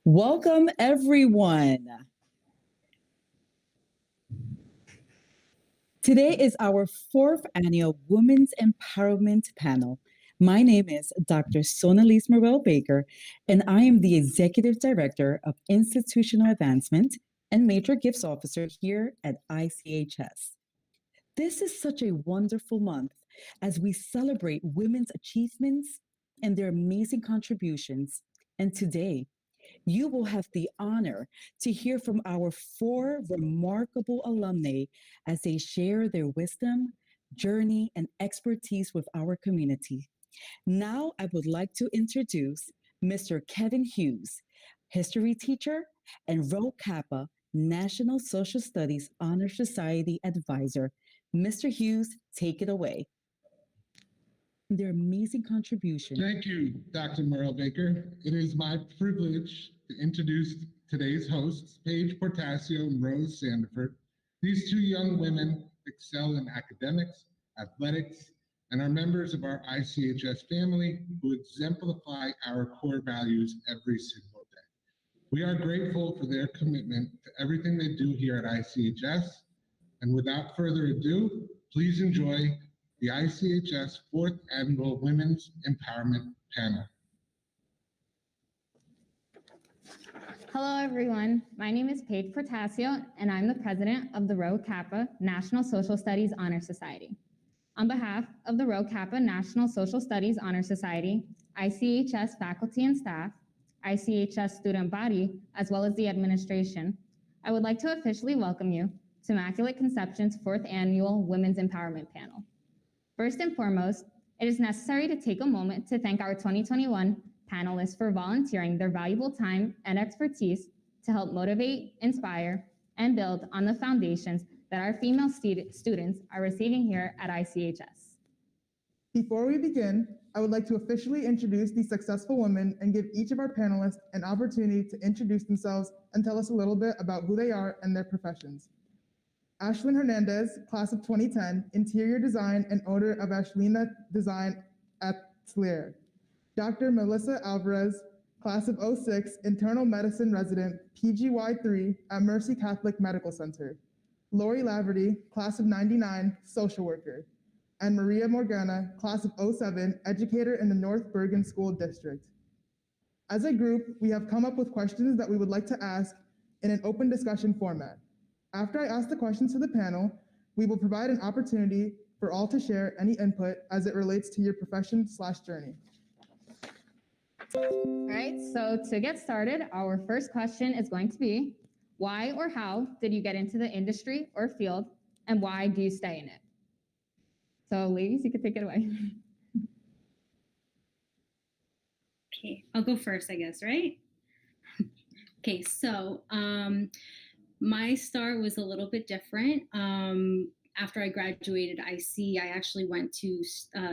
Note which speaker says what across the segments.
Speaker 1: Welcome, everyone. Today is our fourth annual Women's Empowerment Panel. My name is Dr. Sonalise Morel-Baker, and I am the Executive Director of Institutional Advancement and Major Gifts Officer here at ICHS. This is such a wonderful month as we celebrate women's achievements and their amazing contributions. And today, you will have the honor to hear from our four remarkable alumni as they share their wisdom, journey, and expertise with our community. Now, I would like to introduce Mr. Kevin Hughes, history teacher and Rho Kappa National Social Studies Honor Society advisor. Mr. Hughes, take it away. Their amazing contribution.
Speaker 2: Thank you, Dr. Morel-Baker. It is my privilege to introduce today's hosts, Paige Portasio and Rose Sandiford. These two young women excel in academics, athletics, and are members of our ICHS family who exemplify our core values every single day. We are grateful for their commitment to everything they do here at ICHS. And without further ado, please enjoy the ICHS 4th Annual Women's Empowerment Panel.
Speaker 3: Hello, everyone. My name is Paige Portasio, and I'm the president of the Rho Kappa National Social Studies Honor Society. On behalf of the Rho Kappa National Social Studies Honor Society, ICHS faculty and staff, ICHS student body, as well as the administration, I would like to officially welcome you to Immaculate Conception's 4th Annual Women's Empowerment Panel. First and foremost, it is necessary to take a moment to thank our 2021 panelists for volunteering their valuable time and expertise to help motivate, inspire, and build on the foundations that our female students are receiving here at ICHS.
Speaker 4: Before we begin, I would like to officially introduce these successful women and give each of our panelists an opportunity to introduce themselves and tell us a little bit about who they are and their professions. Ashlyn Hernandez, class of 2010, interior design and owner of Ashlina Design Atelier. Dr. Melissa Alvarez, class of 06, internal medicine resident, PGY-III at Mercy Catholic Medical Center. Lori Laverty, class of 99, social worker. And Maria Morgana, class of 07, educator in the North Bergen School District. As a group, we have come up with questions that we would like to ask in an open discussion format. After I ask the questions to the panel, we will provide an opportunity for all to share any input as it relates to your profession/journey.
Speaker 3: All right, so to get started, our first question is going to be, why or how did you get into the industry or field, and why do you stay in it? So ladies, you can take it away.
Speaker 5: Okay, I'll go first, I guess, right? Okay, so my start was a little bit different. After I graduated IC, I actually went to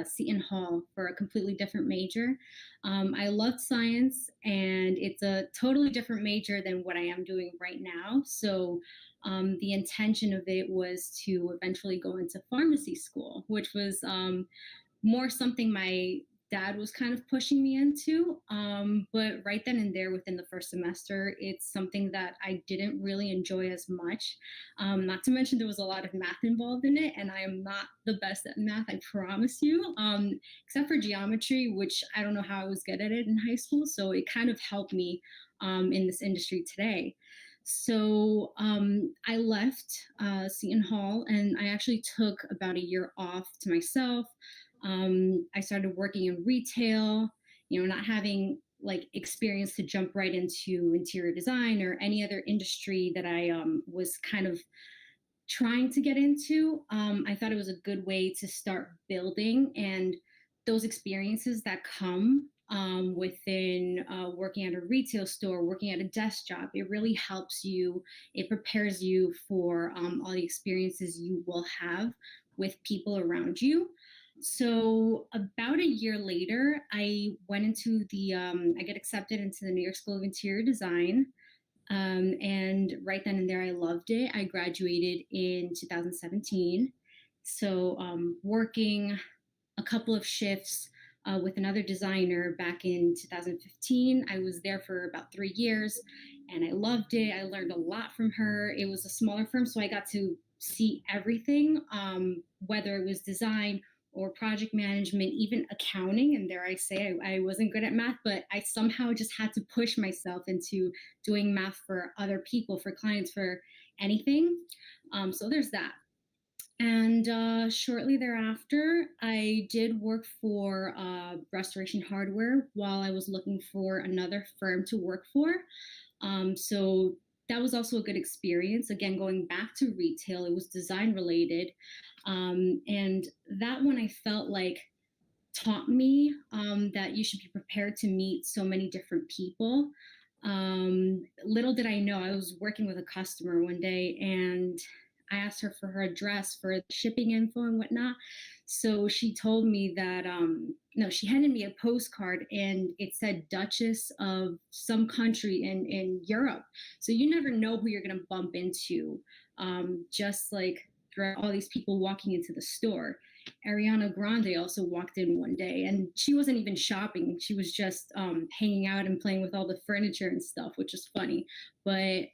Speaker 5: Seton Hall for a completely different major. I loved science, and it's a totally different major than what I am doing right now. So the intention of it was to eventually go into pharmacy school, which was more something my dad was kind of pushing me into. But right then and there within the first semester, it's something that I didn't really enjoy as much. Not to mention there was a lot of math involved in it, and I am not the best at math, I promise you, except for geometry, which I don't know how I was good at it in high school. So it kind of helped me in this industry today. So I left Seton Hall, and I actually took about a year off to myself. I started working in retail, not having like experience to jump right into interior design or any other industry that I was kind of trying to get into. I thought it was a good way to start building, and those experiences that come within working at a retail store, working at a desk job, it really helps you. It prepares you for all the experiences you will have with people around you. So about a year later, I went into I get accepted into the New York School of Interior Design. And right then and there, I loved it. I graduated in 2017. So working a couple of shifts with another designer back in 2015. I was there for about 3 years and I loved it. I learned a lot from her. It was a smaller firm, so I got to see everything, whether it was design or project management, even accounting. And dare I say, I wasn't good at math, but I somehow just had to push myself into doing math for other people, for clients, for anything. So there's that. And shortly thereafter, I did work for Restoration Hardware while I was looking for another firm to work for. So that was also a good experience. Again, going back to retail, it was design related. And that one I felt like taught me that you should be prepared to meet so many different people. Little did I know, I was working with a customer one day and I asked her for her address for shipping info and whatnot. So she told me that, no, she handed me a postcard and it said Duchess of some country in Europe. So you never know who you're going to bump into, just like throughout all these people walking into the store. Ariana Grande also walked in one day and she wasn't even shopping. She was just hanging out and playing with all the furniture and stuff, which is funny. But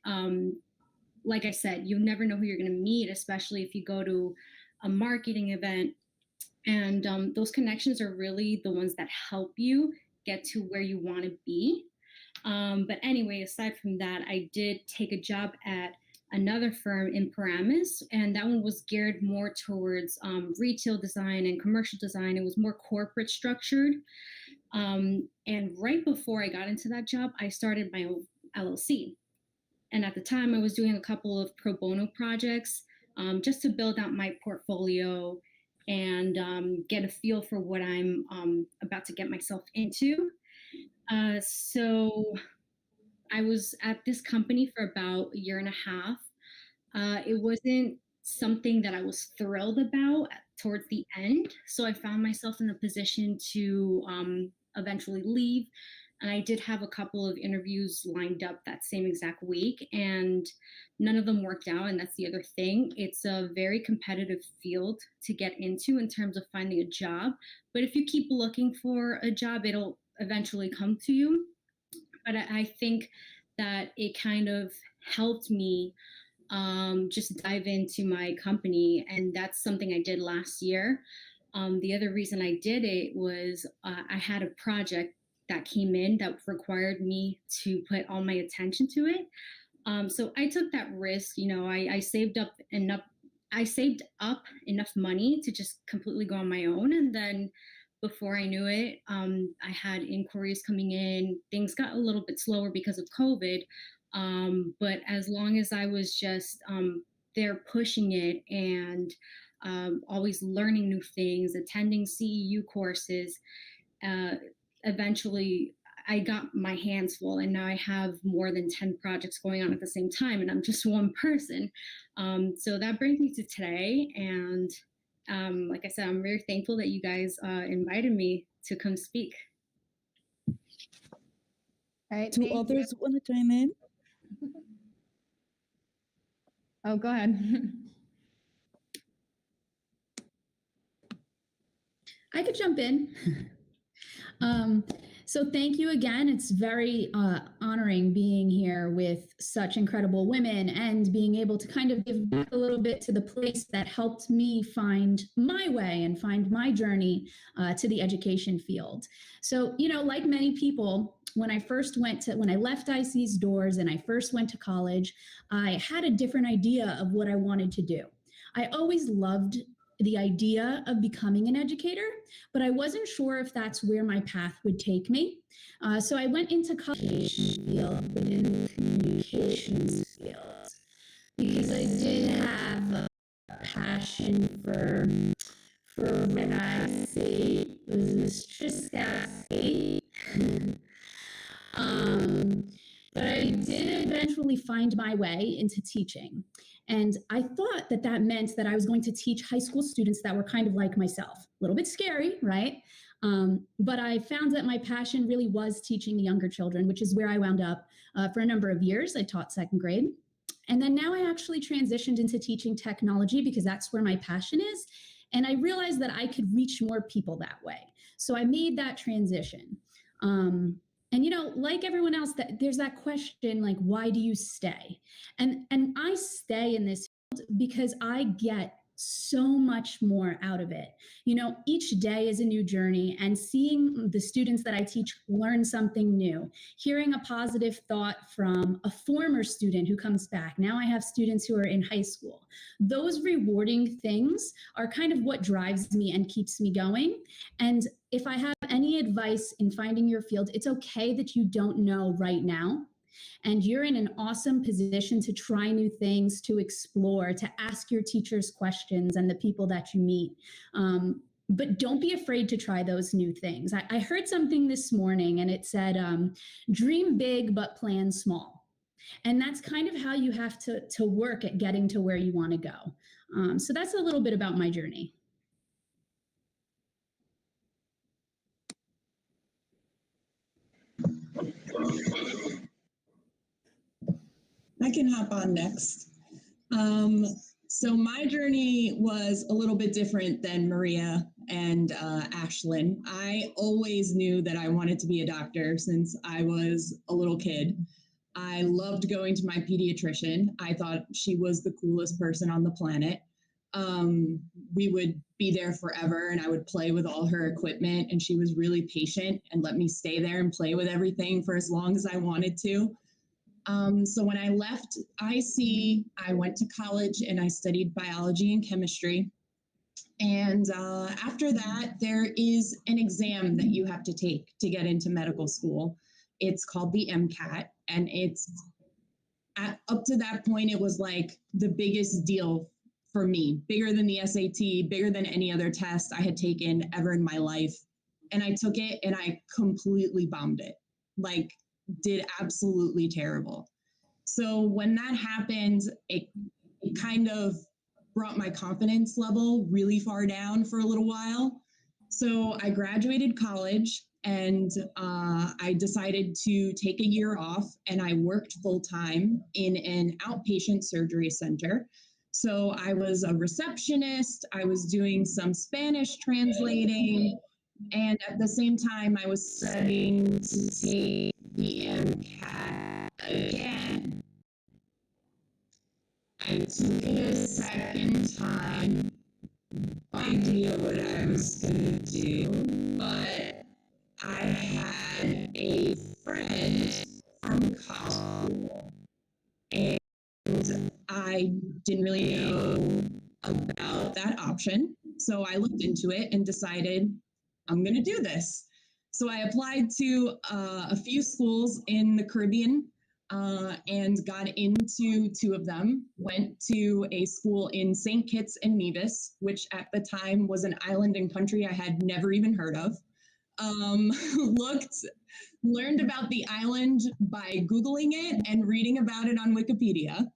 Speaker 5: like I said, you never know who you're going to meet, especially if you go to a marketing event. And those connections are really the ones that help you get to where you want to be. But anyway, aside from that, I did take a job at another firm in Paramus, and that one was geared more towards retail design and commercial design. It was more corporate structured. And right before I got into that job, I started my own LLC. And at the time, I was doing a couple of pro bono projects just to build out my portfolio and get a feel for what I'm about to get myself into. So I was at this company for about a year and a half. It wasn't something that I was thrilled about towards the end. So I found myself in a position to eventually leave. And I did have a couple of interviews lined up that same exact week, and none of them worked out. And that's the other thing. It's a very competitive field to get into in terms of finding a job. But if you keep looking for a job, it'll eventually come to you. But I think that it kind of helped me just dive into my company. And that's something I did last year. The other reason I did it was I had a project that came in that required me to put all my attention to it. So I took that risk. You know, I saved up enough. I saved up enough money to just completely go on my own. And then before I knew it, I had inquiries coming in. Things got a little bit slower because of COVID. But as long as I was just there pushing it and always learning new things, attending CEU courses, eventually I got my hands full, and now I have more than 10 projects going on at the same time, and I'm just one person. So that brings me to today. And like I said, I'm very thankful that you guys invited me to come speak.
Speaker 3: All right.
Speaker 1: Do others want to chime in?
Speaker 3: Oh, go ahead.
Speaker 6: I could jump in. So thank you again. It's very honoring being here with such incredible women and being able to kind of give back a little bit to the place that helped me find my way and find my journey to the education field. So, you know, like many people, when I left IC's doors and I first went to college, I had a different idea of what I wanted to do. I always loved the idea of becoming an educator, but I wasn't sure if that's where my path would take me. So I went into college field, but in the communications field, because I did have a passion for when I say it was Mistress Scout. But I did eventually find my way into teaching. And I thought that that meant that I was going to teach high school students that were kind of like myself. A little bit scary, right? But I found that my passion really was teaching the younger children, which is where I wound up for a number of years. I taught second grade. And then now I actually transitioned into teaching technology because that's where my passion is. And I realized that I could reach more people that way. So I made that transition. And like everyone else, that there's that question, like, why do you stay? And I stay in this field because I get so much more out of it. Each day is a new journey, and seeing the students that I teach learn something new, hearing a positive thought from a former student who comes back. Now I have students who are in high school. Those rewarding things are kind of what drives me and keeps me going. And if I have any advice in finding your field, it's okay that you don't know right now. And you're in an awesome position to try new things, to explore, to ask your teachers questions and the people that you meet. But don't be afraid to try those new things. I heard something this morning, and it said, dream big, but plan small. And that's kind of how you have to work at getting to where you want to go. So that's a little bit about my journey.
Speaker 7: I can hop on next. So my journey was a little bit different than Maria and Ashlyn. I always knew that I wanted to be a doctor since I was a little kid. I loved going to my pediatrician. I thought she was the coolest person on the planet. We would be there forever, and I would play with all her equipment, and she was really patient and let me stay there and play with everything for as long as I wanted to. So when I left IC, I went to college and I studied biology and chemistry. And after that, there is an exam that you have to take to get into medical school. It's called the MCAT, and up to that point, it was like the biggest deal for me, bigger than the SAT, bigger than any other test I had taken ever in my life. And I took it and I completely bombed it, like did absolutely terrible. So when that happened, it kind of brought my confidence level really far down for a little while. So I graduated college, and I decided to take a year off, and I worked full-time in an outpatient surgery center. So I was a receptionist, I was doing some Spanish translating, and at the same time I was studying to take the MCAT again. I took it a second time, no idea what I was going to do, but I had a friend from college, and I didn't really know about that option. So I looked into it and decided I'm going to do this. So I applied to a few schools in the Caribbean and got into two of them. Went to a school in St. Kitts and Nevis, which at the time was an island and country I had never even heard of. Learned about the island by Googling it and reading about it on Wikipedia.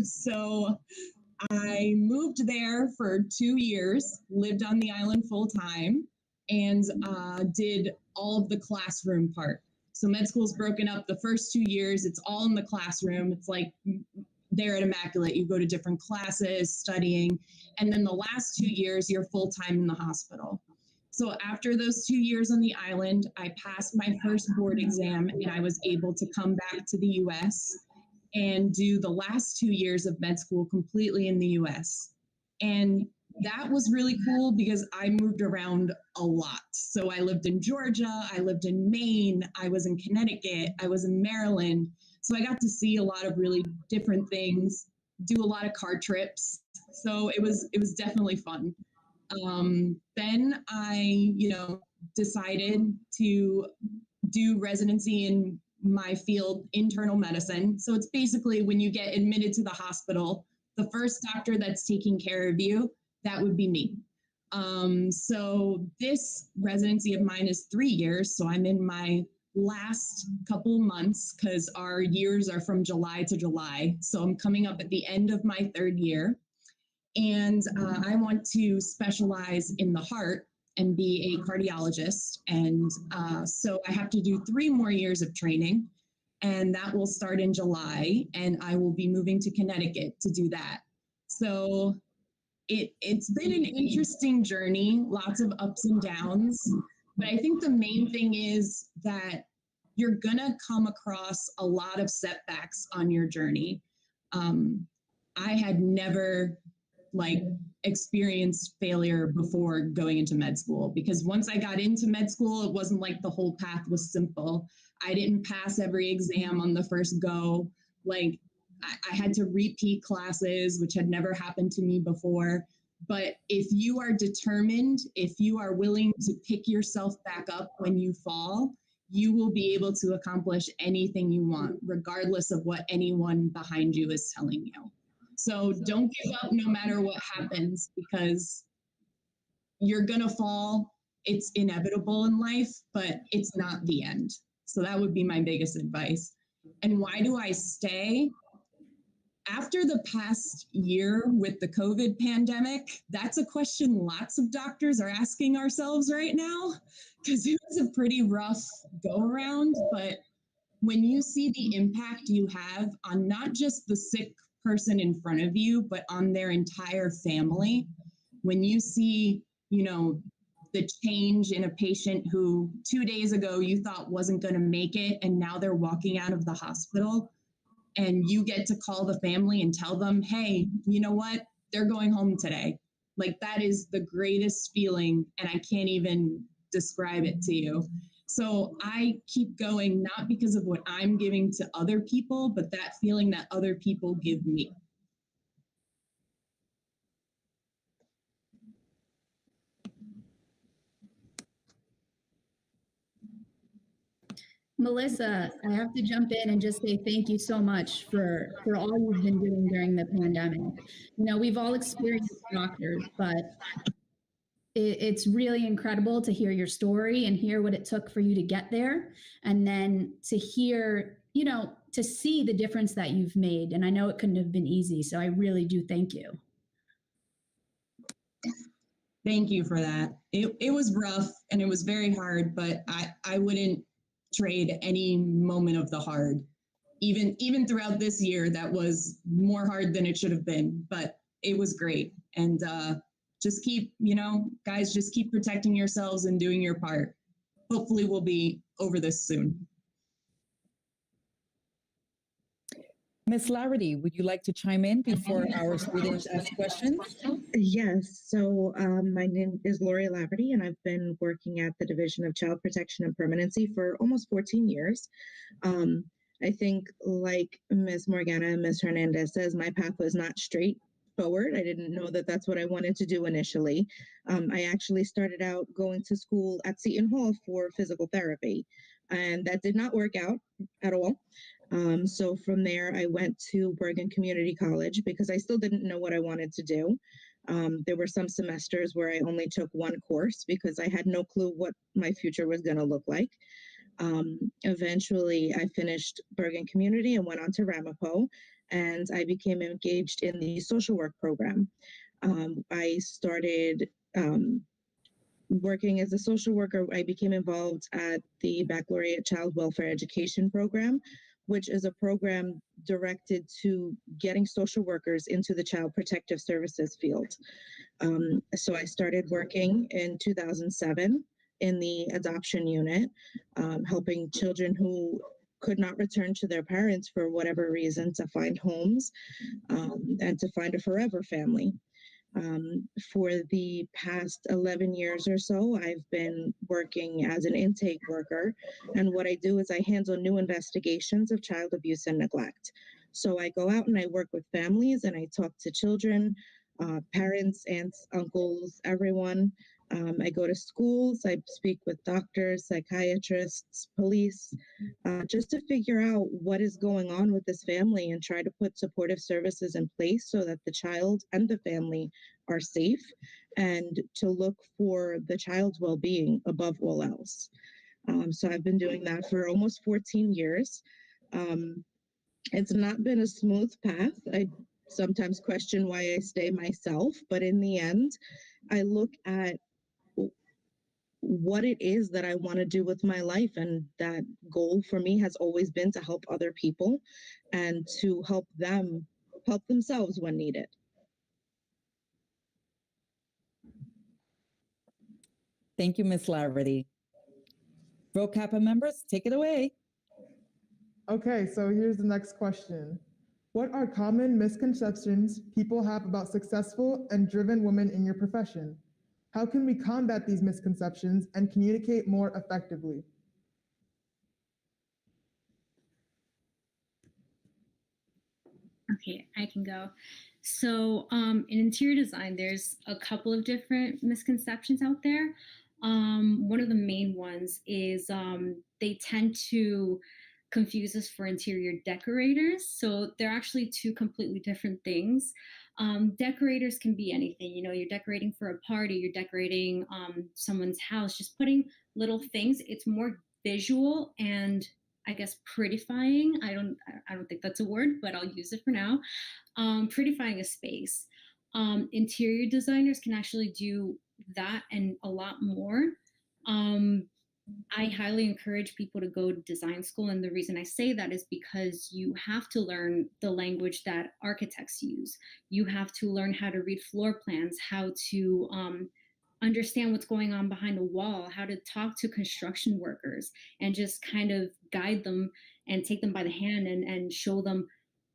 Speaker 7: So I moved there for 2 years, lived on the island full time, and did all of the classroom part. So med school is broken up. The first 2 years, it's all in the classroom. It's like there at Immaculate, you go to different classes, studying, and then the last 2 years, you're full time in the hospital. So after those 2 years on the island, I passed my first board exam, and I was able to come back to the US and do the last 2 years of med school completely in the US. And that was really cool because I moved around a lot. So I lived in Georgia, I lived in Maine, I was in Connecticut, I was in Maryland. So I got to see a lot of really different things, do a lot of car trips. So it was definitely fun. Then I, decided to do residency in my field, internal medicine. So it's basically when you get admitted to the hospital, the first doctor that's taking care of you, that would be me. So this residency of mine is 3 years. So I'm in my last couple months because our years are from July to July. So I'm coming up at the end of my 3rd year. And I want to specialize in the heart and be a cardiologist. And so I have to do 3 more years of training, and that will start in July, and I will be moving to Connecticut to do that. So it's been an interesting journey, lots of ups and downs, But I think the main thing is that you're gonna come across a lot of setbacks on your journey. I had never experienced failure before going into med school, because once I got into med school, it wasn't like the whole path was simple. I didn't pass every exam on the first go. I had to repeat classes, which had never happened to me before. But if you are determined, if you are willing to pick yourself back up when you fall, you will be able to accomplish anything you want, regardless of what anyone behind you is telling you. So don't give up no matter what happens, because you're gonna fall. It's inevitable in life, but it's not the end. So that would be my biggest advice. And why do I stay? After the past year with the COVID pandemic, that's a question lots of doctors are asking ourselves right now, because it was a pretty rough go around. But when you see the impact you have on not just the sick person in front of you, but on their entire family, when you see, the change in a patient who 2 days ago you thought wasn't going to make it, and now they're walking out of the hospital, and you get to call the family and tell them, hey, you know what? They're going home today. That is the greatest feeling, and I can't even describe it to you. So I keep going, not because of what I'm giving to other people, but that feeling that other people give me.
Speaker 6: Melissa, I have to jump in and just say thank you so much for all you've been doing during the pandemic. We've all experienced doctors, but it's really incredible to hear your story and hear what it took for you to get there, and then to hear, to see the difference that you've made. And I know it couldn't have been easy, so I really do thank you.
Speaker 7: Thank you for that. It was rough and it was very hard, but I wouldn't trade any moment of the hard. Even throughout this year, that was more hard than it should have been, but it was great. And just keep, guys, just keep protecting yourselves and doing your part. Hopefully we'll be over this soon.
Speaker 1: Ms. Laverty, would you like to chime in before our students ask questions?
Speaker 8: Yes. So my name is Lori Laverty, and I've been working at the Division of Child Protection and Permanency for almost 14 years. I think, like Ms. Morgana and Ms. Hernandez says, my path was not straightforward. I didn't know that that's what I wanted to do initially. I actually started out going to school at Seton Hall for physical therapy, and that did not work out at all. So from there, I went to Bergen Community College because I still didn't know what I wanted to do. There were some semesters where I only took one course because I had no clue what my future was going to look like. Eventually, I finished Bergen Community and went on to Ramapo, and I became engaged in the social work program. I started working as a social worker. I became involved at the Baccalaureate Child Welfare Education Program, which is a program directed to getting social workers into the child protective services field. So I started working in 2007 in the adoption unit, helping children who could not return to their parents for whatever reason to find homes and to find a forever family. For the past 11 years or so, I've been working as an intake worker. And what I do is I handle new investigations of child abuse and neglect. So I go out and I work with families and I talk to children, parents, aunts, uncles, everyone. I go to schools, I speak with doctors, psychiatrists, police, just to figure out what is going on with this family and try to put supportive services in place so that the child and the family are safe, and to look for the child's well-being above all else. So I've been doing that for almost 14 years. It's not been a smooth path. I sometimes question why I stay myself, but in the end, I look at what it is that I want to do with my life. And that goal for me has always been to help other people and to help them help themselves when needed.
Speaker 1: Thank you, Ms. Laverty. Rho Kappa members, take it away.
Speaker 4: Okay, so here's the next question. What are common misconceptions people have about successful and driven women in your profession? How can we combat these misconceptions and communicate more effectively?
Speaker 5: Okay, I can go. So in interior design, there's a couple of different misconceptions out there. One of the main ones is they tend to confuse us for interior decorators. So they're actually two completely different things. Decorators can be anything. You know, you're decorating for a party, you're decorating someone's house, just putting little things. It's more visual and I guess prettifying. I don't think that's a word, but I'll use it for now. Prettifying a space. Interior designers can actually do that and a lot more. I highly encourage people to go to design school. And the reason I say that is because you have to learn the language that architects use. You have to learn how to read floor plans, how to understand what's going on behind a wall, how to talk to construction workers and just kind of guide them and take them by the hand and show them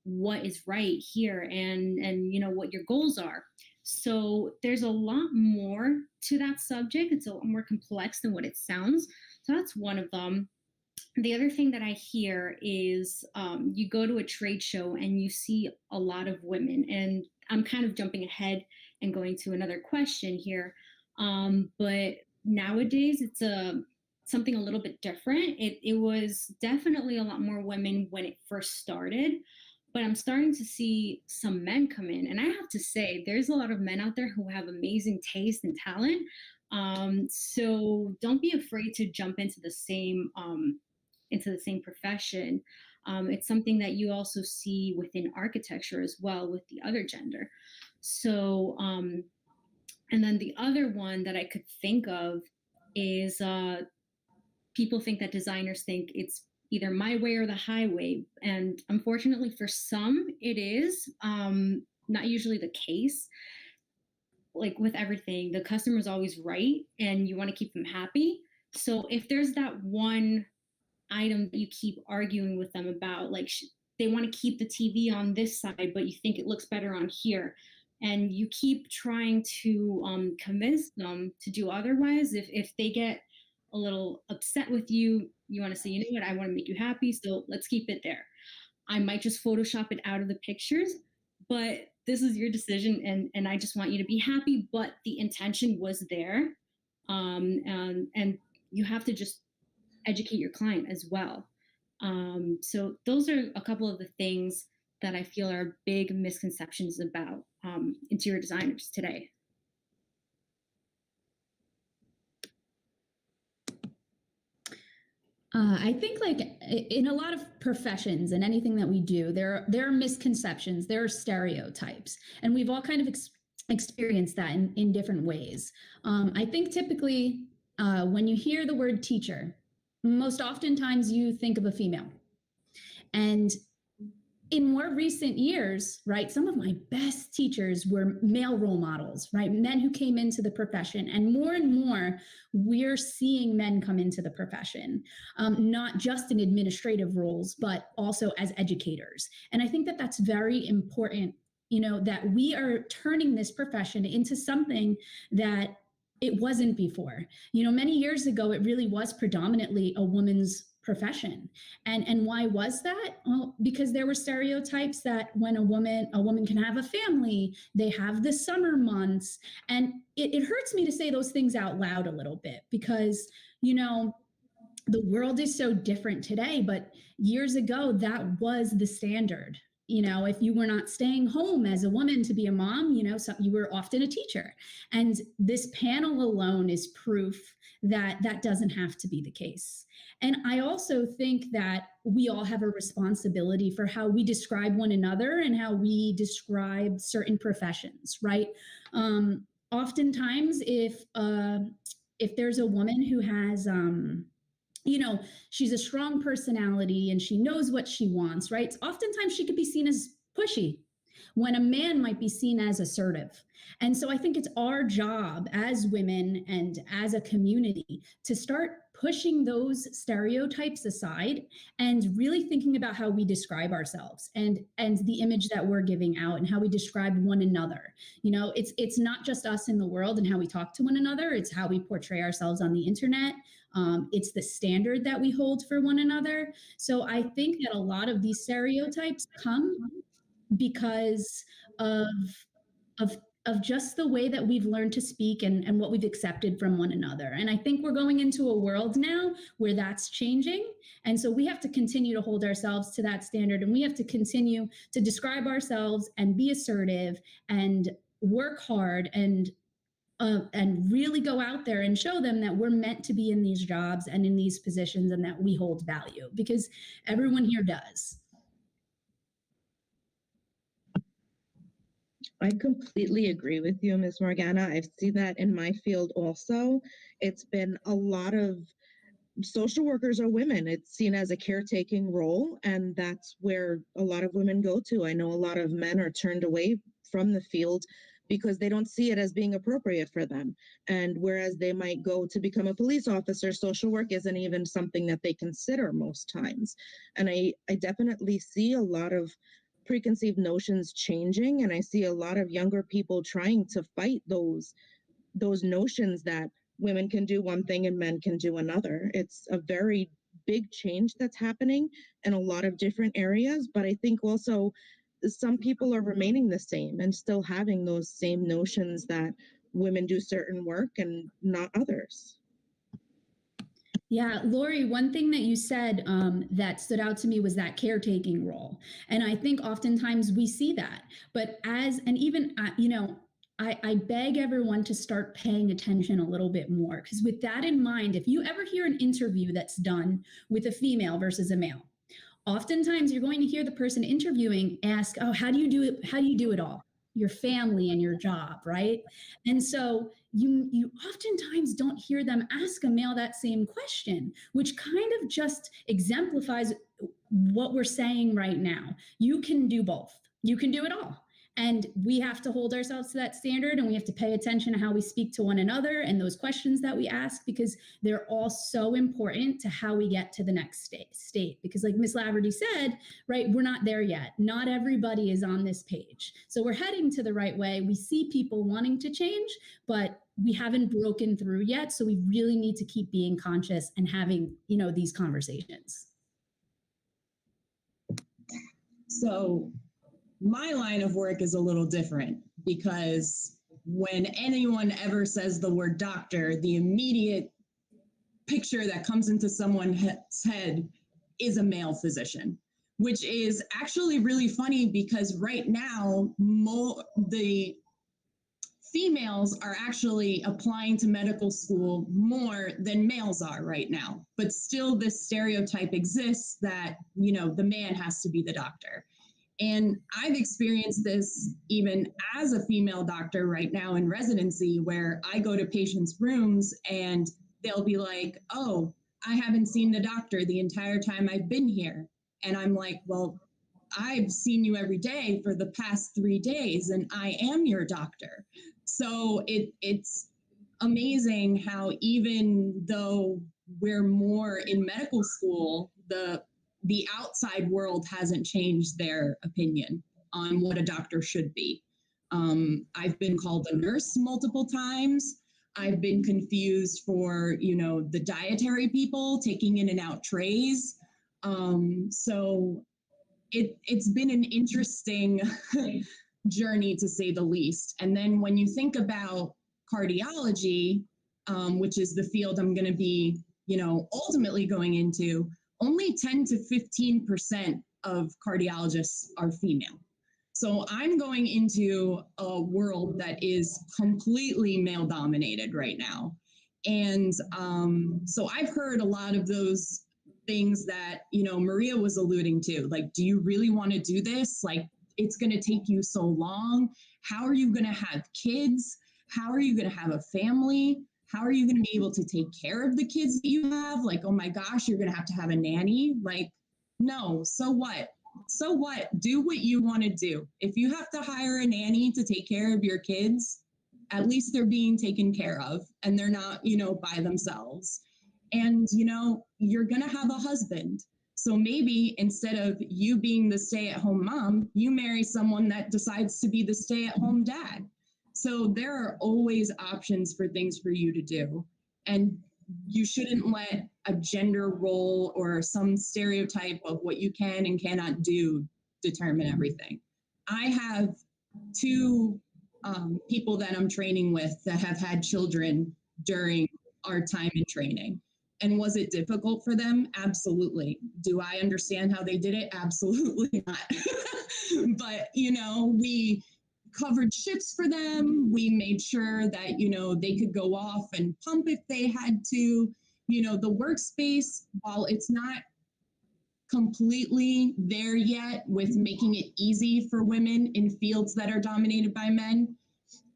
Speaker 5: what is right here and you know what your goals are. So there's a lot more to that subject. It's a lot more complex than what it sounds. So that's one of them. The other thing that I hear is you go to a trade show and you see a lot of women, and I'm kind of jumping ahead and going to another question here. But nowadays it's something a little bit different. It was definitely a lot more women when it first started, but I'm starting to see some men come in. And I have to say, there's a lot of men out there who have amazing taste and talent. So don't be afraid to jump into the same profession. It's something that you also see within architecture as well with the other gender. So, and then the other one that I could think of is people think that designers think it's either my way or the highway. And unfortunately for some, it is not usually the case. Like with everything, the customer's always right and you want to keep them happy. So if there's that one item that you keep arguing with them about, like they want to keep the TV on this side, but you think it looks better on here, and you keep trying to convince them to do otherwise, if they get a little upset with you, you want to say, you know what, I want to make you happy, so let's keep it there. I might just Photoshop it out of the pictures, but this is your decision, and I just want you to be happy, but the intention was there. And you have to just educate your client as well. So those are a couple of the things that I feel are big misconceptions about interior designers today.
Speaker 6: I think like in a lot of professions and anything that we do, there are misconceptions, there are stereotypes, and we've all kind of experienced that in different ways. I think typically when you hear the word teacher, most oftentimes you think of a female. And in more recent years, right, some of my best teachers were male role models, right? Men who came into the profession, and more, we're seeing men come into the profession, not just in administrative roles, but also as educators. And I think that that's very important, you know, that we are turning this profession into something that it wasn't before. You know, many years ago, it really was predominantly a woman's profession. And why was that? Well, because there were stereotypes that when a woman can have a family, they have the summer months. And it hurts me to say those things out loud a little bit because, you know, the world is so different today, but years ago, that was the standard. You know, if you were not staying home as a woman to be a mom, you know, so you were often a teacher. And this panel alone is proof that that doesn't have to be the case. And I also think that we all have a responsibility for how we describe one another and how we describe certain professions, right? Oftentimes, if there's a woman who has, you know, she's a strong personality and she knows what she wants, right? Oftentimes she could be seen as pushy. when a man might be seen as assertive. And so I think it's our job as women and as a community to start pushing those stereotypes aside and really thinking about how we describe ourselves and the image that we're giving out and how we describe one another. You know, it's not just us in the world and how we talk to one another, it's how we portray ourselves on the internet. It's the standard that we hold for one another. So I think that a lot of these stereotypes come because of just the way that we've learned to speak and what we've accepted from one another. And I think we're going into a world now where that's changing. And so we have to continue to hold ourselves to that standard, and we have to continue to describe ourselves and be assertive and work hard and really go out there and show them that we're meant to be in these jobs and in these positions and that we hold value, because everyone here does.
Speaker 8: I completely agree with you, Ms. Morgana. I've seen that in my field also. It's been a lot of social workers are women. It's seen as a caretaking role, and that's where a lot of women go to. I know a lot of men are turned away from the field because they don't see it as being appropriate for them. And whereas they might go to become a police officer, social work isn't even something that they consider most times. And I definitely see a lot of preconceived notions changing, and I see a lot of younger people trying to fight those notions that women can do one thing and men can do another. It's a very big change that's happening in a lot of different areas, but I think also some people are remaining the same and still having those same notions that women do certain work and not others.
Speaker 6: Yeah, Lori, one thing that you said that stood out to me was that caretaking role. And I think oftentimes we see that, but I beg everyone to start paying attention a little bit more, because with that in mind, if you ever hear an interview that's done with a female versus a male, oftentimes you're going to hear the person interviewing ask, oh, how do you do it? How do you do it all? Your family and your job, right? And so you oftentimes don't hear them ask a male that same question, which kind of just exemplifies what we're saying right now. You can do both. You can do it all. And we have to hold ourselves to that standard, and we have to pay attention to how we speak to one another and those questions that we ask, because they're all so important to how we get to the next state. Because like Ms. Laverty said, right, we're not there yet. Not everybody is on this page. So we're heading to the right way. We see people wanting to change, but we haven't broken through yet. So we really need to keep being conscious and having, these conversations.
Speaker 7: So my line of work is a little different, because when anyone ever says the word doctor, the immediate picture that comes into someone's head is a male physician, which is actually really funny, because right now the females are actually applying to medical school more than males are right now. But still this stereotype exists that, the man has to be the doctor. And I've experienced this even as a female doctor right now in residency, where I go to patients' rooms and they'll be like, oh, I haven't seen the doctor the entire time I've been here. And I'm like, well, I've seen you every day for the past 3 days, and I am your doctor. So it's amazing how, even though we're more in medical school, the outside world hasn't changed their opinion on what a doctor should be. I've been called a nurse multiple times. I've been confused for, the dietary people taking in and out trays. So it's been an interesting journey, to say the least. And then when you think about cardiology, which is the field I'm going to be, ultimately going into, only 10 to 15% of cardiologists are female. So I'm going into a world that is completely male dominated right now. And so I've heard a lot of those things that, Maria was alluding to, like, do you really want to do this? Like, it's going to take you so long. How are you going to have kids? How are you going to have a family? How are you going to be able to take care of the kids that you have? Like, oh my gosh, you're going to have a nanny. Like, no, so what? so what? Do what you want to do. If you have to hire a nanny to take care of your kids, at least they're being taken care of and they're not, by themselves. And, you're going to have a husband. So maybe instead of you being the stay-at-home mom, you marry someone that decides to be the stay-at-home dad. So there are always options for things for you to do. And you shouldn't let a gender role or some stereotype of what you can and cannot do determine everything. I have two people that I'm training with that have had children during our time in training. And was it difficult for them? Absolutely. Do I understand how they did it? Absolutely not. But, we covered shifts for them. We made sure that, they could go off and pump if they had to. The workspace, while it's not completely there yet with making it easy for women in fields that are dominated by men,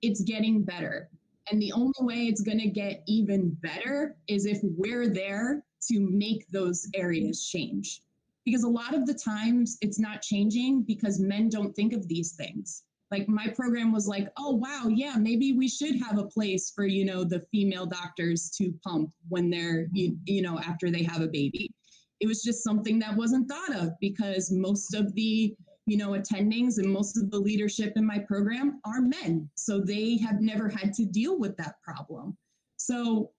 Speaker 7: it's getting better. And the only way it's going to get even better is if we're there to make those areas change. Because a lot of the times it's not changing because men don't think of these things. Like my program was like, oh, wow, yeah, maybe we should have a place for, the female doctors to pump when they're, after they have a baby. It was just something that wasn't thought of because most of the attendings and most of the leadership in my program are men. So they have never had to deal with that problem. So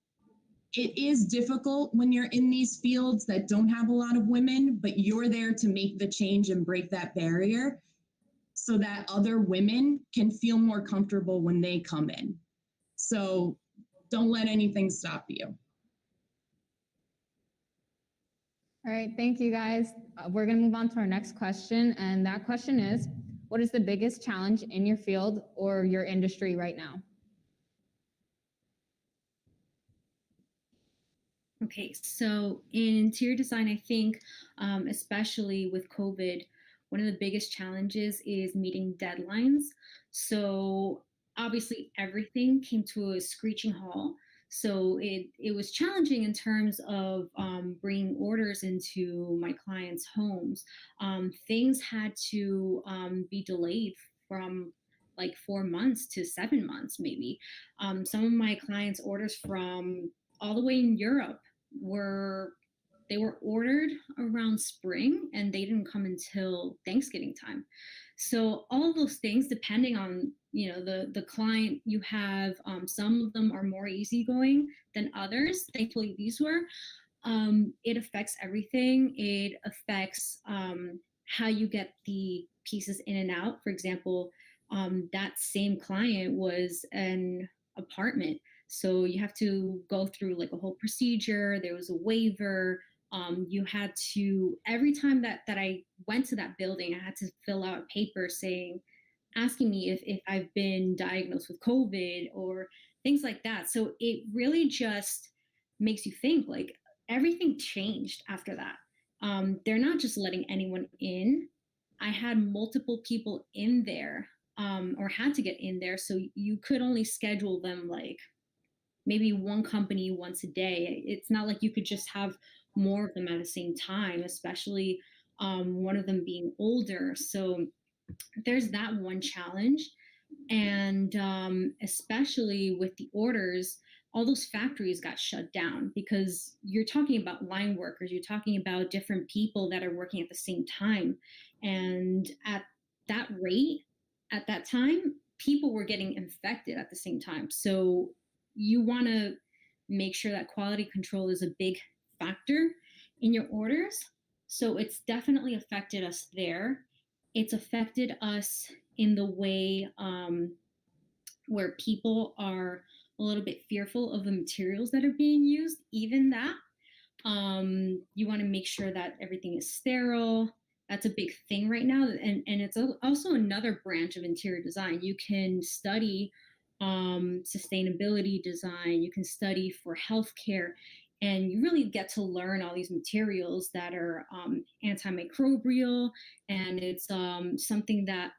Speaker 7: it is difficult when you're in these fields that don't have a lot of women, but you're there to make the change and break that barrier so that other women can feel more comfortable when they come in. So don't let anything stop you.
Speaker 3: All right, thank you guys. We're going to move on to our next question. And that question is, what is the biggest challenge in your field or your industry right now?
Speaker 5: Okay, so in interior design, I think, especially with COVID, one of the biggest challenges is meeting deadlines. So obviously everything came to a screeching halt. So it was challenging in terms of bringing orders into my clients' homes. Things had to be delayed from like 4 months to 7 months, maybe. Some of my clients' orders from all the way in Europe were ordered around spring and they didn't come until Thanksgiving time. So all of those things, depending on the client you have, some of them are more easygoing than others. Thankfully, these were. It affects everything. It affects how you get the pieces in and out. For example, that same client was an apartment. So you have to go through like a whole procedure. There was a waiver. You had to, every time that I went to that building, I had to fill out a paper asking me if I've been diagnosed with COVID or things like that. So it really just makes you think like everything changed after that. They're not just letting anyone in. I had multiple people in there or had to get in there. So you could only schedule them like maybe one company once a day. It's not like you could just have more of them at the same time, especially one of them being older. So there's that one challenge. And especially with the orders, all those factories got shut down because you're talking about line workers, you're talking about different people that are working at the same time. And at that rate, at that time, people were getting infected at the same time. So you want to make sure that quality control is a big factor in your orders. So it's definitely affected us there. It's affected us in the way where people are a little bit fearful of the materials that are being used. Even that, you want to make sure that everything is sterile. That's a big thing right now. And it's also another branch of interior design. You can study sustainability design, you can study for healthcare, and you really get to learn all these materials that are antimicrobial. And it's something that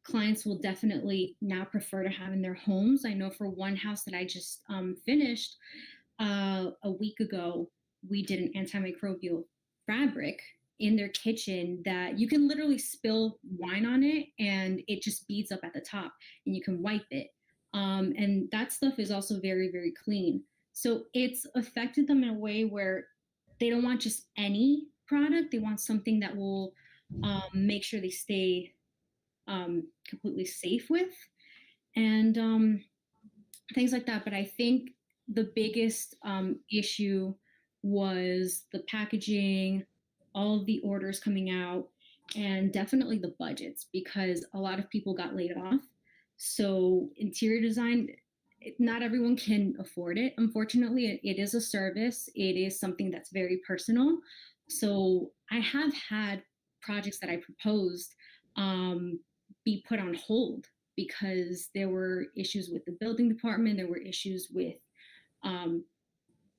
Speaker 5: clients will definitely now prefer to have in their homes. I know for one house that I just finished a week ago, we did an antimicrobial fabric in their kitchen that you can literally spill wine on it and it just beads up at the top and you can wipe it. And that stuff is also very, very clean. So it's affected them in a way where they don't want just any product. They want something that will make sure they stay completely safe with, and things like that. But I think the biggest issue was the packaging, all of the orders coming out, and definitely the budgets, because a lot of people got laid off. So interior design, not everyone can afford it. Unfortunately, it is a service. It is something that's very personal. So I have had projects that I proposed be put on hold because there were issues with the building department. There were issues with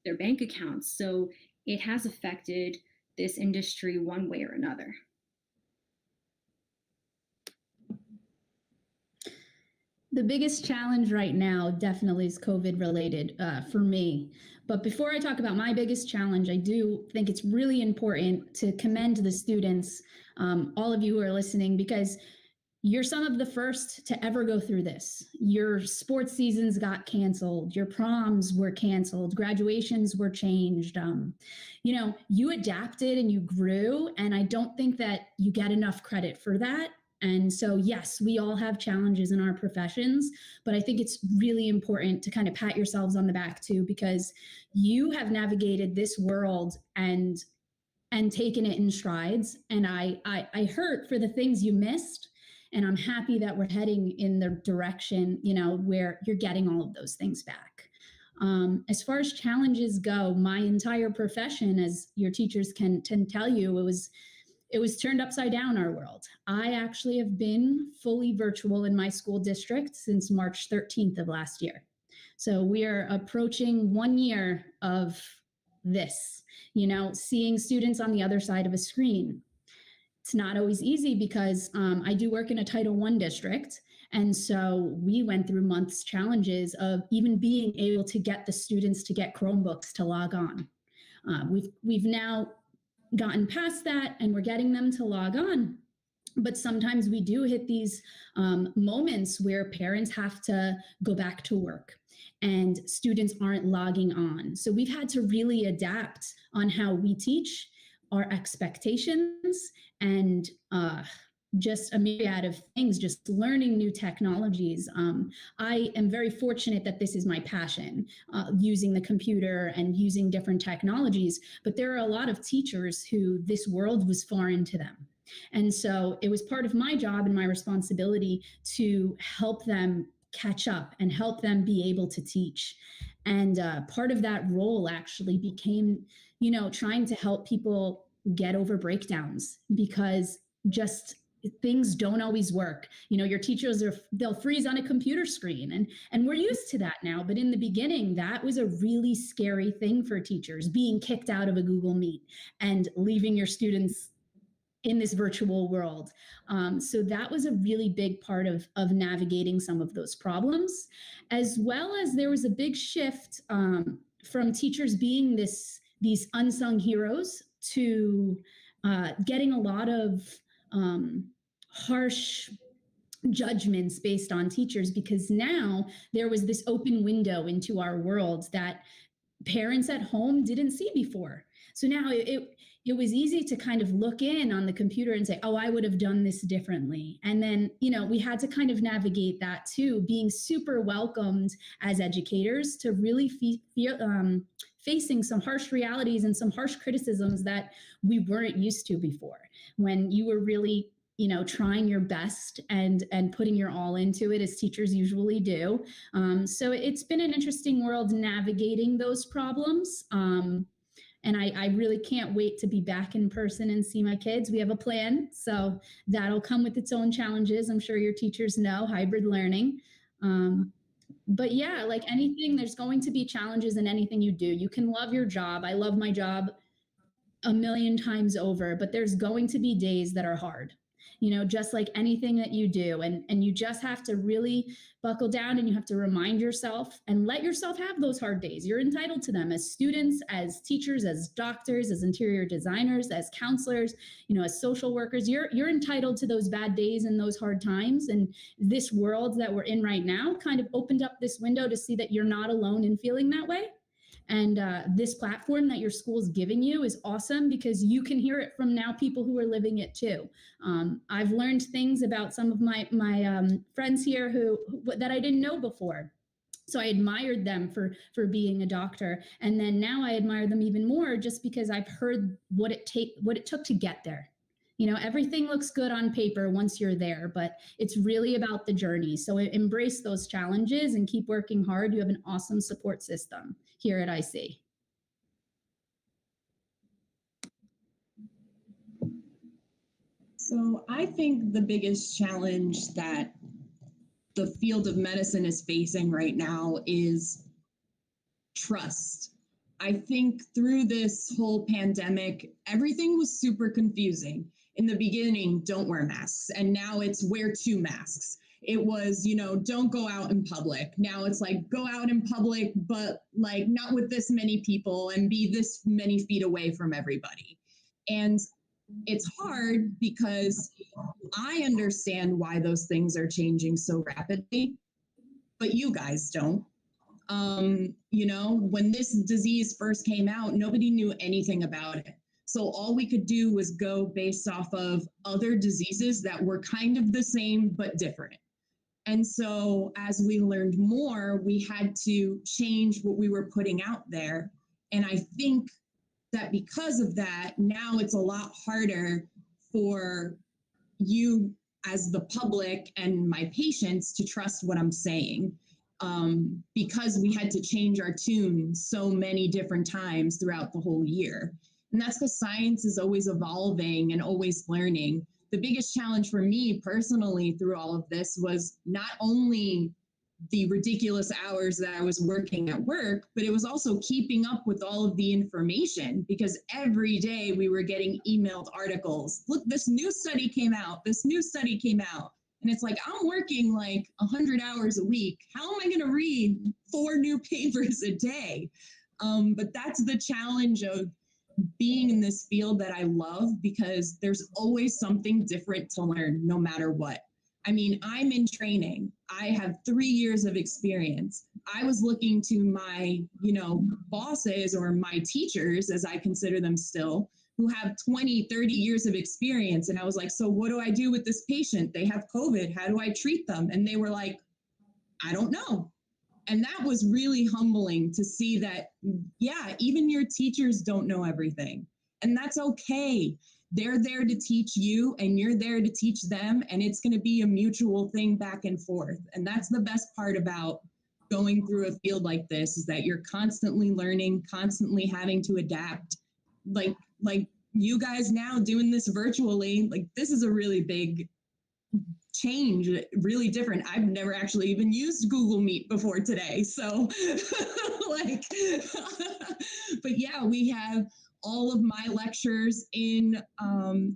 Speaker 5: their bank accounts. So it has affected this industry one way or another.
Speaker 6: The biggest challenge right now definitely is COVID related for me. But before I talk about my biggest challenge, I do think it's really important to commend the students, all of you who are listening, because you're some of the first to ever go through this. Your sports seasons got canceled, your proms were canceled, graduations were changed. You adapted and you grew, and I don't think that you get enough credit for that. And so, yes, we all have challenges in our professions, but I think it's really important to kind of pat yourselves on the back too, because you have navigated this world and taken it in strides. And I hurt for the things you missed. And I'm happy that we're heading in the direction, where you're getting all of those things back. As far as challenges go, my entire profession, as your teachers can tell you, it was turned upside down, our world. I actually have been fully virtual in my school district since March 13th of last year. So we are approaching 1 year of this, seeing students on the other side of a screen. It's not always easy because I do work in a Title I district. And so we went through months challenges of even being able to get the students to get Chromebooks to log on. We've now gotten past that and we're getting them to log on. But sometimes we do hit these moments where parents have to go back to work and students aren't logging on. So we've had to really adapt on how we teach, our expectations, and just a myriad of things, just learning new technologies. I am very fortunate that this is my passion, using the computer and using different technologies, but there are a lot of teachers who this world was foreign to them. And so it was part of my job and my responsibility to help them catch up and help them be able to teach. And part of that role actually became, trying to help people get over breakdowns, because just things don't always work. Your teachers they'll freeze on a computer screen, and we're used to that now. But in the beginning, that was a really scary thing for teachers, being kicked out of a Google Meet and leaving your students in this virtual world. So that was a really big part of navigating some of those problems, as well as there was a big shift from teachers being these unsung heroes to getting a lot of harsh judgments based on teachers, because now there was this open window into our world that parents at home didn't see before. So now it was easy to kind of look in on the computer and say, oh, I would have done this differently. And then, we had to kind of navigate that too, being super welcomed as educators to really facing some harsh realities and some harsh criticisms that we weren't used to before, when you were really, trying your best and putting your all into it, as teachers usually do. So it's been an interesting world navigating those problems. And I really can't wait to be back in person and see my kids. We have a plan, so that'll come with its own challenges. I'm sure your teachers know, hybrid learning. But yeah, like anything, there's going to be challenges in anything you do. You can love your job. I love my job a million times over, but there's going to be days that are hard. you know, just like anything that you do. And you just have to really buckle down, and you have to remind yourself and let yourself have those hard days. You're entitled to them as students, as teachers, as doctors, as interior designers, as counselors, you know, as social workers. You're entitled to those bad days and those hard times. And this world that we're in right now kind of opened up this window to see that you're not alone in feeling that way. And this platform that your school is giving you is awesome, because you can hear it from now people who are living it too. I've learned things about some of my friends here who that I didn't know before. So I admired them for being a doctor, and then now I admire them even more just because I've heard what it took to get there. You know, everything looks good on paper once you're there, but it's really about the journey. So embrace those challenges and keep working hard. You have an awesome support system here at IC.
Speaker 7: So I think the biggest challenge that the field of medicine is facing right now is trust. I think through this whole pandemic, everything was super confusing. In the beginning, don't wear masks. And now it's wear 2 masks. It was, you know, don't go out in public. Now it's like, go out in public, but like not with this many people and be this many feet away from everybody. And it's hard because I understand why those things are changing so rapidly, but you guys don't. You know, when this disease first came out, nobody knew anything about it. So all we could do was go based off of other diseases that were kind of the same, but different. And so as we learned more, we had to change what we were putting out there. And I think that because of that, now it's a lot harder for you as the public and my patients to trust what I'm saying. Because we had to change our tune so many different times throughout the whole year. And that's because science is always evolving and always learning. The biggest challenge for me personally through all of this was not only the ridiculous hours that I was working at work, but it was also keeping up with all of the information, because every day we were getting emailed articles. Look, this new study came out. This new study came out. And it's like, I'm working like 100 hours a week. How am I going to read 4 new papers a day? But that's the challenge of being in this field that I love, because there's always something different to learn no matter what. I mean, I'm in training. I have 3 years of experience. I was looking to my, you know, bosses or my teachers, as I consider them still, who have 20, 30 years of experience. And I was like, so what do I do with this patient? They have COVID. How do I treat them? And they were like, I don't know. And that was really humbling to see that, yeah, even your teachers don't know everything. And that's okay. They're there to teach you and you're there to teach them. And it's going to be a mutual thing back and forth. And that's the best part about going through a field like this, is that you're constantly learning, constantly having to adapt. Like you guys now doing this virtually, like this is a really big change, really different. I've never actually even used Google Meet before today. So like, but yeah, we have all of my lectures in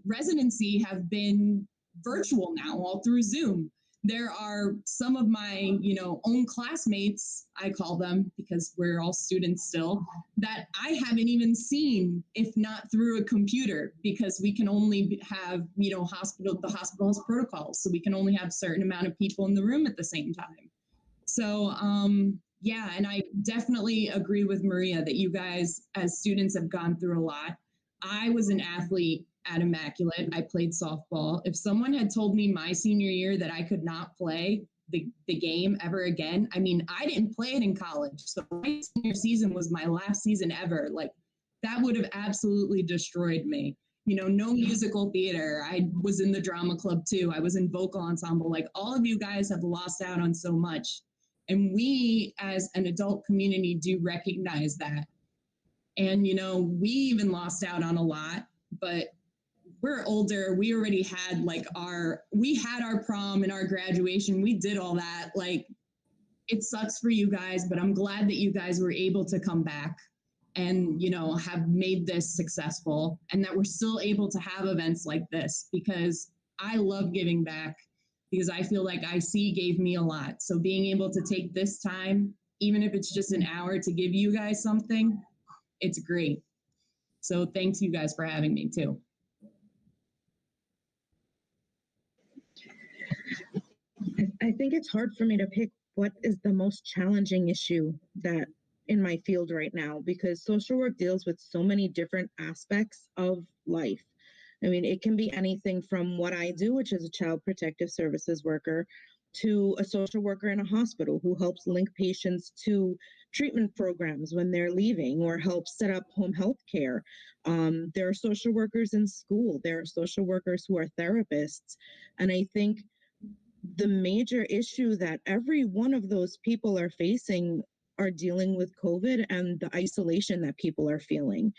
Speaker 7: residency have been virtual now, all through Zoom. There are some of my, you know, own classmates, I call them because we're all students still, that I haven't even seen, if not through a computer, because we can only have, you know, the hospital has protocols, so we can only have a certain amount of people in the room at the same time. So, yeah, and I definitely agree with Maria that you guys as students have gone through a lot. I was an athlete at Immaculate. I played softball. If someone had told me my senior year that I could not play the game ever again, I mean, I didn't play it in college. So my senior season was my last season ever. Like, that would have absolutely destroyed me. You know, no musical theater. I was in the drama club too. I was in vocal ensemble. Like, all of you guys have lost out on so much. And we as an adult community do recognize that. And, you know, we even lost out on a lot, but we're older. We already had like we had our prom and our graduation. We did all that. Like, it sucks for you guys, but I'm glad that you guys were able to come back and, you know, have made this successful, and that we're still able to have events like this, because I love giving back because I feel like IC gave me a lot. So being able to take this time, even if it's just an hour, to give you guys something, it's great. So thanks you guys for having me too.
Speaker 8: I think it's hard for me to pick what is the most challenging issue that in my field right now, because social work deals with so many different aspects of life. I mean, it can be anything from what I do, which is a child protective services worker, to a social worker in a hospital who helps link patients to treatment programs when they're leaving or helps set up home health care. There are social workers in school. There are social workers who are therapists. And I think the major issue that every one of those people are facing are dealing with COVID and the isolation that people are feeling.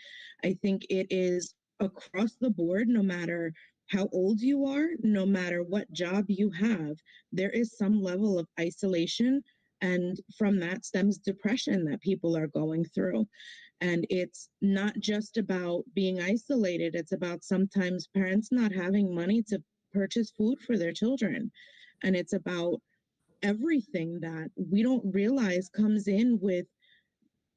Speaker 8: I think it is across the board, no matter how old you are, no matter what job you have, there is some level of isolation. And from that stems depression that people are going through. And it's not just about being isolated, it's about sometimes parents not having money to purchase food for their children. And it's about everything that we don't realize comes in with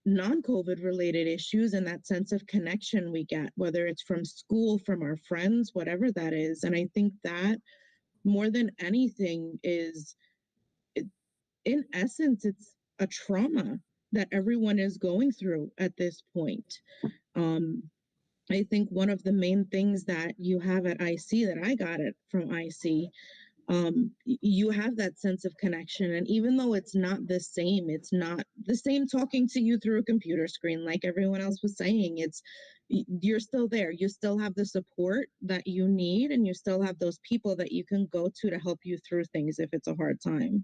Speaker 8: non-COVID related issues and that sense of connection we get, whether it's from school, from our friends, whatever that is. And I think that more than anything is, in essence, it's a trauma that everyone is going through at this point. I think one of the main things that you have at IC, that I got it from IC, you have that sense of connection. And even though it's not the same talking to you through a computer screen, like everyone else was saying, you're still there. You still have the support that you need, and you still have those people that you can go to help you through things if it's a hard time.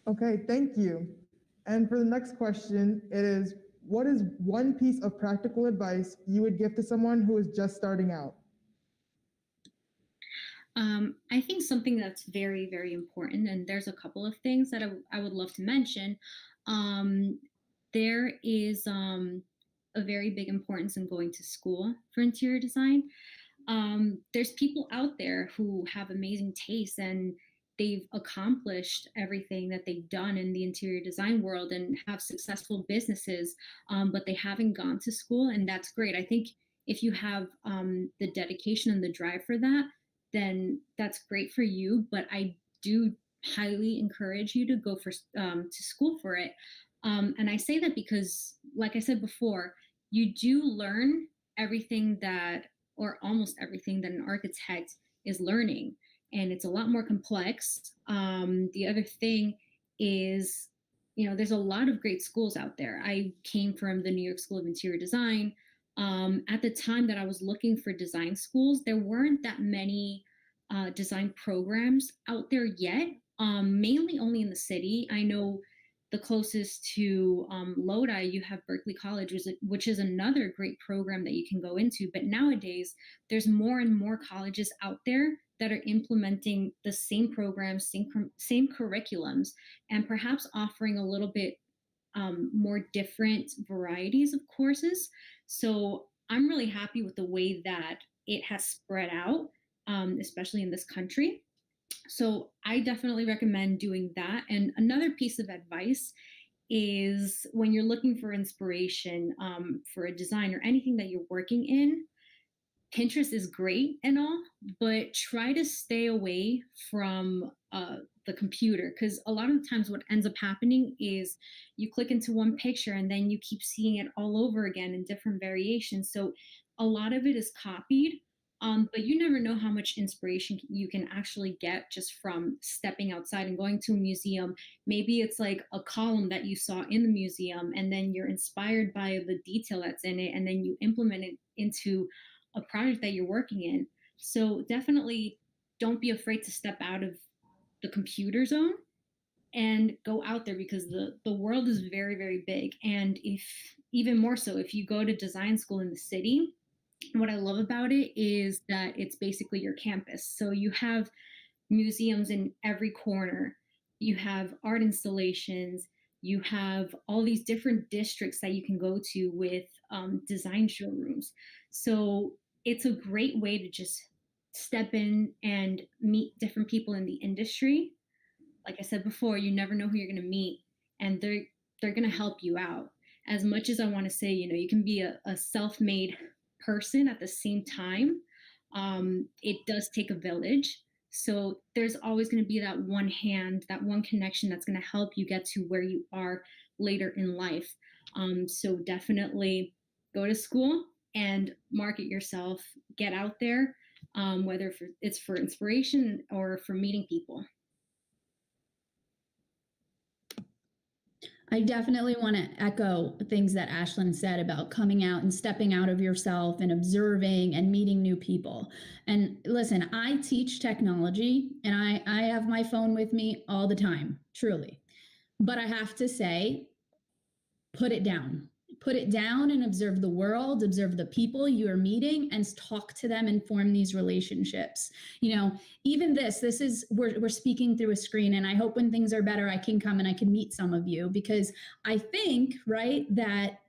Speaker 4: Okay, thank you. And for the next question, it is, what is one piece of practical advice you would give to someone who is just starting out?
Speaker 5: I think something that's very, very important, and there's a couple of things that I would love to mention. There is a very big importance in going to school for interior design. There's people out there who have amazing tastes and they've accomplished everything that they've done in the interior design world and have successful businesses, but they haven't gone to school, and that's great. I think if you have the dedication and the drive for that, then that's great for you. But I do highly encourage you to go to school for it. And I say that because, like I said before, you do learn everything that, or almost everything that an architect is learning, and it's a lot more complex. The other thing is, there's a lot of great schools out there. I came from the New York School of Interior Design. At the time that I was looking for design schools, there weren't that many design programs out there yet, mainly only in the city. I know the closest to Lodi, you have Berkeley College, which is another great program that you can go into. But nowadays, there's more and more colleges out there that are implementing the same programs, same curriculums, and perhaps offering a little bit more different varieties of courses. So I'm really happy with the way that it has spread out, especially in this country. So I definitely recommend doing that. And another piece of advice is, when you're looking for inspiration for a design or anything that you're working in, Pinterest is great and all, but try to stay away from the computer, because a lot of the times what ends up happening is you click into one picture and then you keep seeing it all over again in different variations. So a lot of it is copied, but you never know how much inspiration you can actually get just from stepping outside and going to a museum. Maybe it's like a column that you saw in the museum, and then you're inspired by the detail that's in it, and then you implement it into a project that you're working in. So definitely don't be afraid to step out of the computer zone and go out there, because the world is very, very big. And if even more so, if you go to design school in the city, what I love about it is that it's basically your campus. So you have museums in every corner, you have art installations, You have all these different districts that you can go to with design showrooms. So it's a great way to just step in and meet different people in the industry. Like I said before, you never know who you're going to meet, and they're going to help you out. As much as I want to say, you can be a self-made person at the same time. It does take a village. So there's always going to be that one hand, that one connection that's going to help you get to where you are later in life. So definitely go to school and market yourself, get out there, whether it's for inspiration or for meeting people.
Speaker 6: I definitely want to echo things that Ashlyn said about coming out and stepping out of yourself and observing and meeting new people. And listen, I teach technology and I have my phone with me all the time, truly. But I have to say, put it down. Put it down and observe the world, observe the people you are meeting, and talk to them and form these relationships. Even this is, we're speaking through a screen, and I hope when things are better, I can come and I can meet some of you, because I think, right, that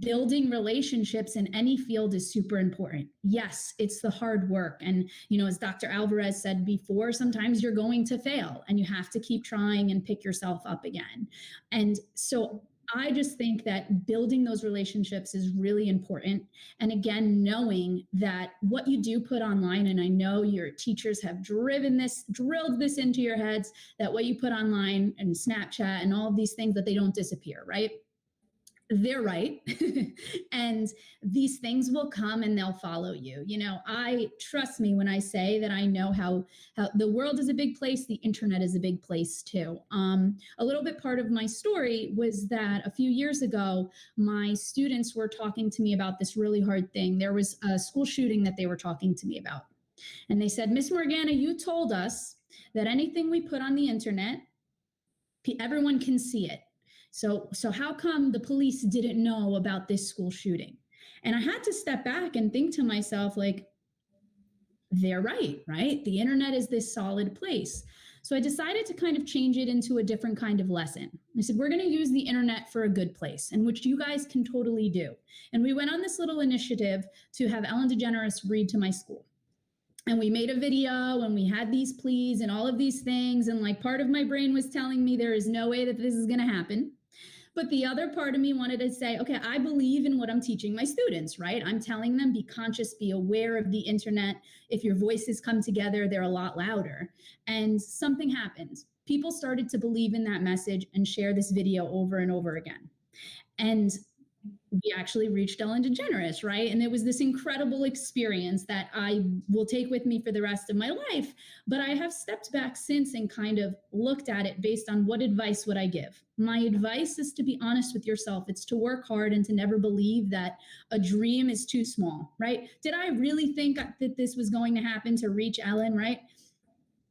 Speaker 6: building relationships in any field is super important. Yes, it's the hard work. And, as Dr. Alvarez said before, sometimes you're going to fail and you have to keep trying and pick yourself up again. And so I just think that building those relationships is really important. And again, knowing that what you do put online, and I know your teachers have drilled this into your heads, that what you put online and Snapchat and all of these things, that they don't disappear, right? They're right. And these things will come and they'll follow you. I trust me when I say that I know how the world is a big place. The internet is a big place too. A little bit part of my story was that a few years ago, my students were talking to me about this really hard thing. There was a school shooting that they were talking to me about. And they said, Miss Morgana, you told us that anything we put on the internet, everyone can see it. So how come the police didn't know about this school shooting? And I had to step back and think to myself, like, they're right? The internet is this solid place. So I decided to kind of change it into a different kind of lesson. I said, we're going to use the internet for a good place, and which you guys can totally do. And we went on this little initiative to have Ellen DeGeneres read to my school. And we made a video and we had these pleas and all of these things. And like part of my brain was telling me there is no way that this is going to happen. But the other part of me wanted to say, okay, I believe in what I'm teaching my students, right? I'm telling them, be conscious, be aware of the internet. If your voices come together, they're a lot louder. And something happened. People started to believe in that message and share this video over and over again. And we actually reached Ellen DeGeneres, right? And it was this incredible experience that I will take with me for the rest of my life. But I have stepped back since and kind of looked at it based on what advice would I give? My advice is to be honest with yourself. It's to work hard and to never believe that a dream is too small, right? Did I really think that this was going to happen to reach Ellen, right?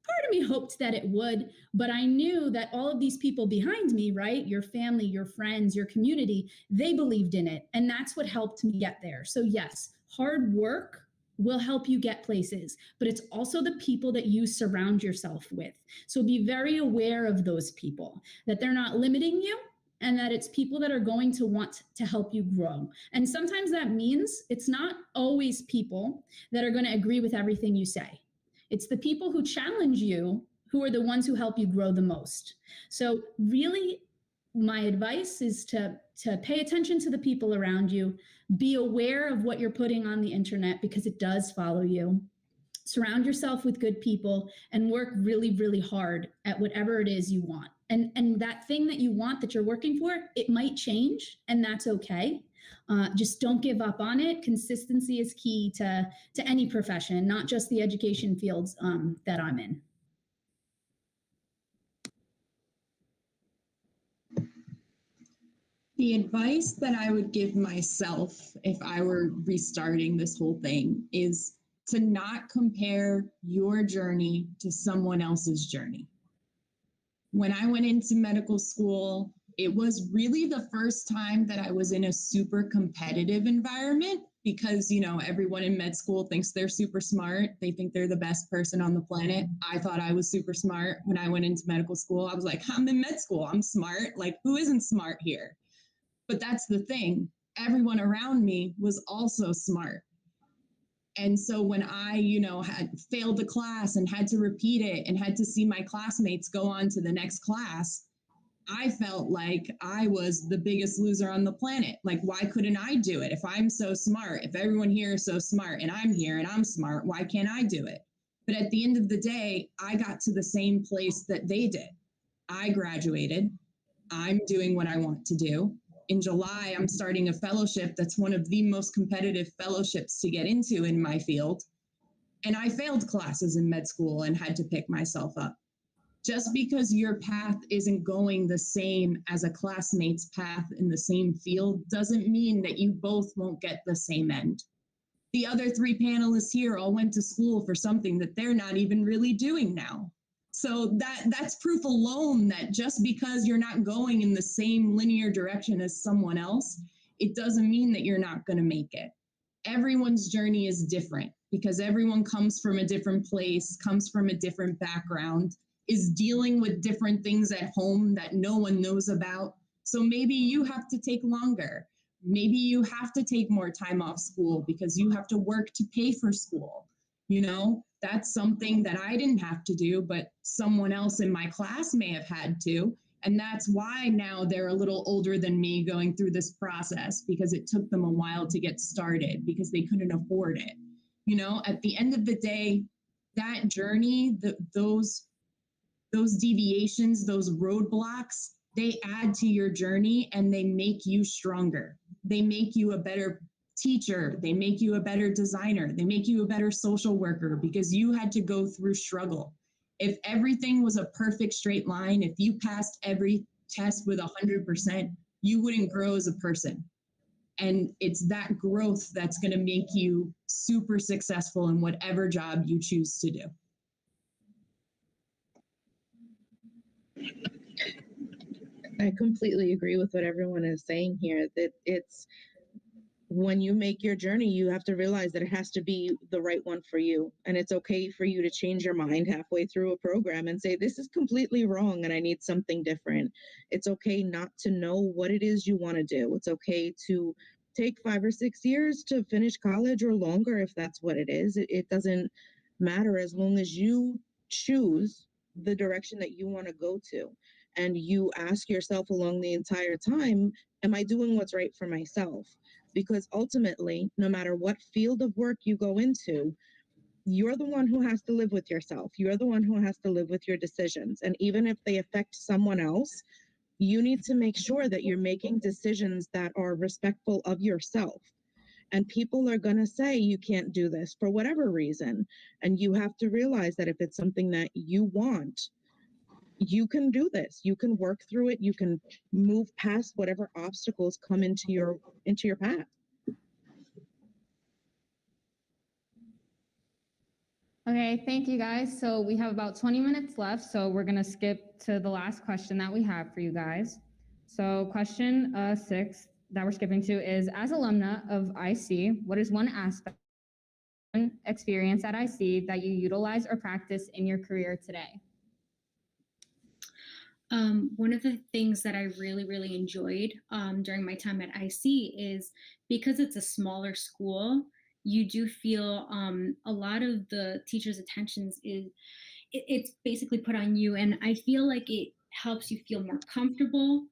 Speaker 6: Part of me hoped that it would, but I knew that all of these people behind me, right? Your family, your friends, your community, they believed in it. And that's what helped me get there. So yes, hard work will help you get places, but it's also the people that you surround yourself with. So be very aware of those people, that they're not limiting you, and that it's people that are going to want to help you grow. And sometimes that means it's not always people that are going to agree with everything you say. It's the people who challenge you who are the ones who help you grow the most. So really, my advice is to pay attention to the people around you. Be aware of what you're putting on the internet because it does follow you. Surround yourself with good people and work really, really hard at whatever it is you want. And that thing that you want that you're working for, it might change, and that's okay. Just don't give up on it. Consistency is key to any profession, not just the education fields that I'm in.
Speaker 7: The advice that I would give myself if I were restarting this whole thing is to not compare your journey to someone else's journey. When I went into medical school, it was really the first time that I was in a super competitive environment because, everyone in med school thinks they're super smart. They think they're the best person on the planet. I thought I was super smart when I went into medical school. I was like, I'm in med school. I'm smart. Like, who isn't smart here? But that's the thing. Everyone around me was also smart. And so when I, had failed the class and had to repeat it and had to see my classmates go on to the next class, I felt like I was the biggest loser on the planet. Like, why couldn't I do it? If I'm so smart, if everyone here is so smart and I'm here and I'm smart, why can't I do it? But at the end of the day, I got to the same place that they did. I graduated. I'm doing what I want to do. In July, I'm starting a fellowship that's one of the most competitive fellowships to get into in my field. And I failed classes in med school and had to pick myself up. Just because your path isn't going the same as a classmate's path in the same field doesn't mean that you both won't get the same end. The other 3 panelists here all went to school for something that they're not even really doing now. So that's proof alone that just because you're not going in the same linear direction as someone else, it doesn't mean that you're not going to make it. Everyone's journey is different because everyone comes from a different place, comes from a different background, is dealing with different things at home that no one knows about. So maybe you have to take longer. Maybe you have to take more time off school because you have to work to pay for school. That's something that I didn't have to do, but someone else in my class may have had to. And that's why now they're a little older than me going through this process, because it took them a while to get started because they couldn't afford it. At the end of the day, that journey, those deviations, those roadblocks, they add to your journey and they make you stronger. They make you a better teacher. They make you a better designer. They make you a better social worker because you had to go through struggle. If everything was a perfect straight line, if you passed every test with 100%, you wouldn't grow as a person. And it's that growth that's going to make you super successful in whatever job you choose to do.
Speaker 8: I completely agree with what everyone is saying here, that it's when you make your journey, you have to realize that it has to be the right one for you. And it's okay for you to change your mind halfway through a program and say, this is completely wrong and I need something different. It's okay not to know what it is you want to do. It's okay to take 5 or 6 years to finish college or longer if that's what it is. It doesn't matter as long as you choose the direction that you want to go to. And you ask yourself along the entire time, am I doing what's right for myself? Because ultimately, no matter what field of work you go into, you're the one who has to live with yourself. You're the one who has to live with your decisions. And even if they affect someone else, you need to make sure that you're making decisions that are respectful of yourself. And people are going to say you can't do this for whatever reason. And you have to realize that if it's something that you want, you can do this. You can work through it. You can move past whatever obstacles come into your path.
Speaker 3: Okay, thank you guys. So we have about 20 minutes left, so we're gonna skip to the last question that we have for you guys. So question 6 that we're skipping to is, as alumna of IC, what is one aspect experience at IC that you utilize or practice in your career today?
Speaker 5: One of the things that I really, really enjoyed during my time at IC is because it's a smaller school, you do feel a lot of the teachers' attentions it's basically put on you. And I feel like it helps you feel more comfortable.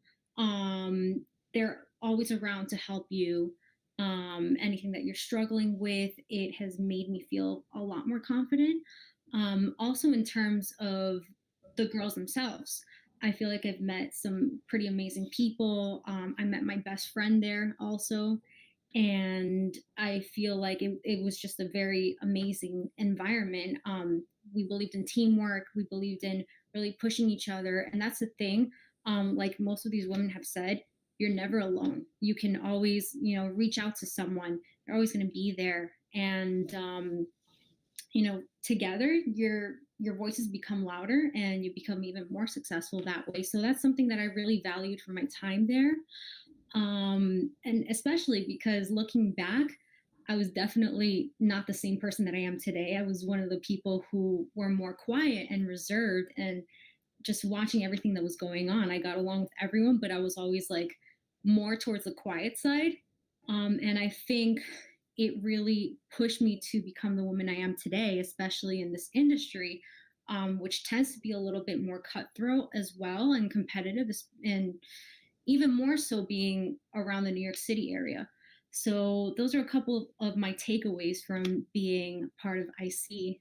Speaker 5: They're always around to help you. Anything that you're struggling with, it has made me feel a lot more confident. Also in terms of the girls themselves, I feel like I've met some pretty amazing people. I met my best friend there also. And I feel like it was just a very amazing environment. We believed in teamwork. We believed in really pushing each other. And that's the thing. Like most of these women have said, you're never alone. You can always, reach out to someone. They're always going to be there. And, together your voices become louder and you become even more successful that way. So that's something that I really valued from my time there. And especially because looking back, I was definitely not the same person that I am today. I was one of the people who were more quiet and reserved, and just watching everything that was going on, I got along with everyone, but I was always like more towards the quiet side. And I think it really pushed me to become the woman I am today, especially in this industry, which tends to be a little bit more cutthroat as well and competitive, and even more so being around the New York City area. So those are a couple of my takeaways from being part of IC.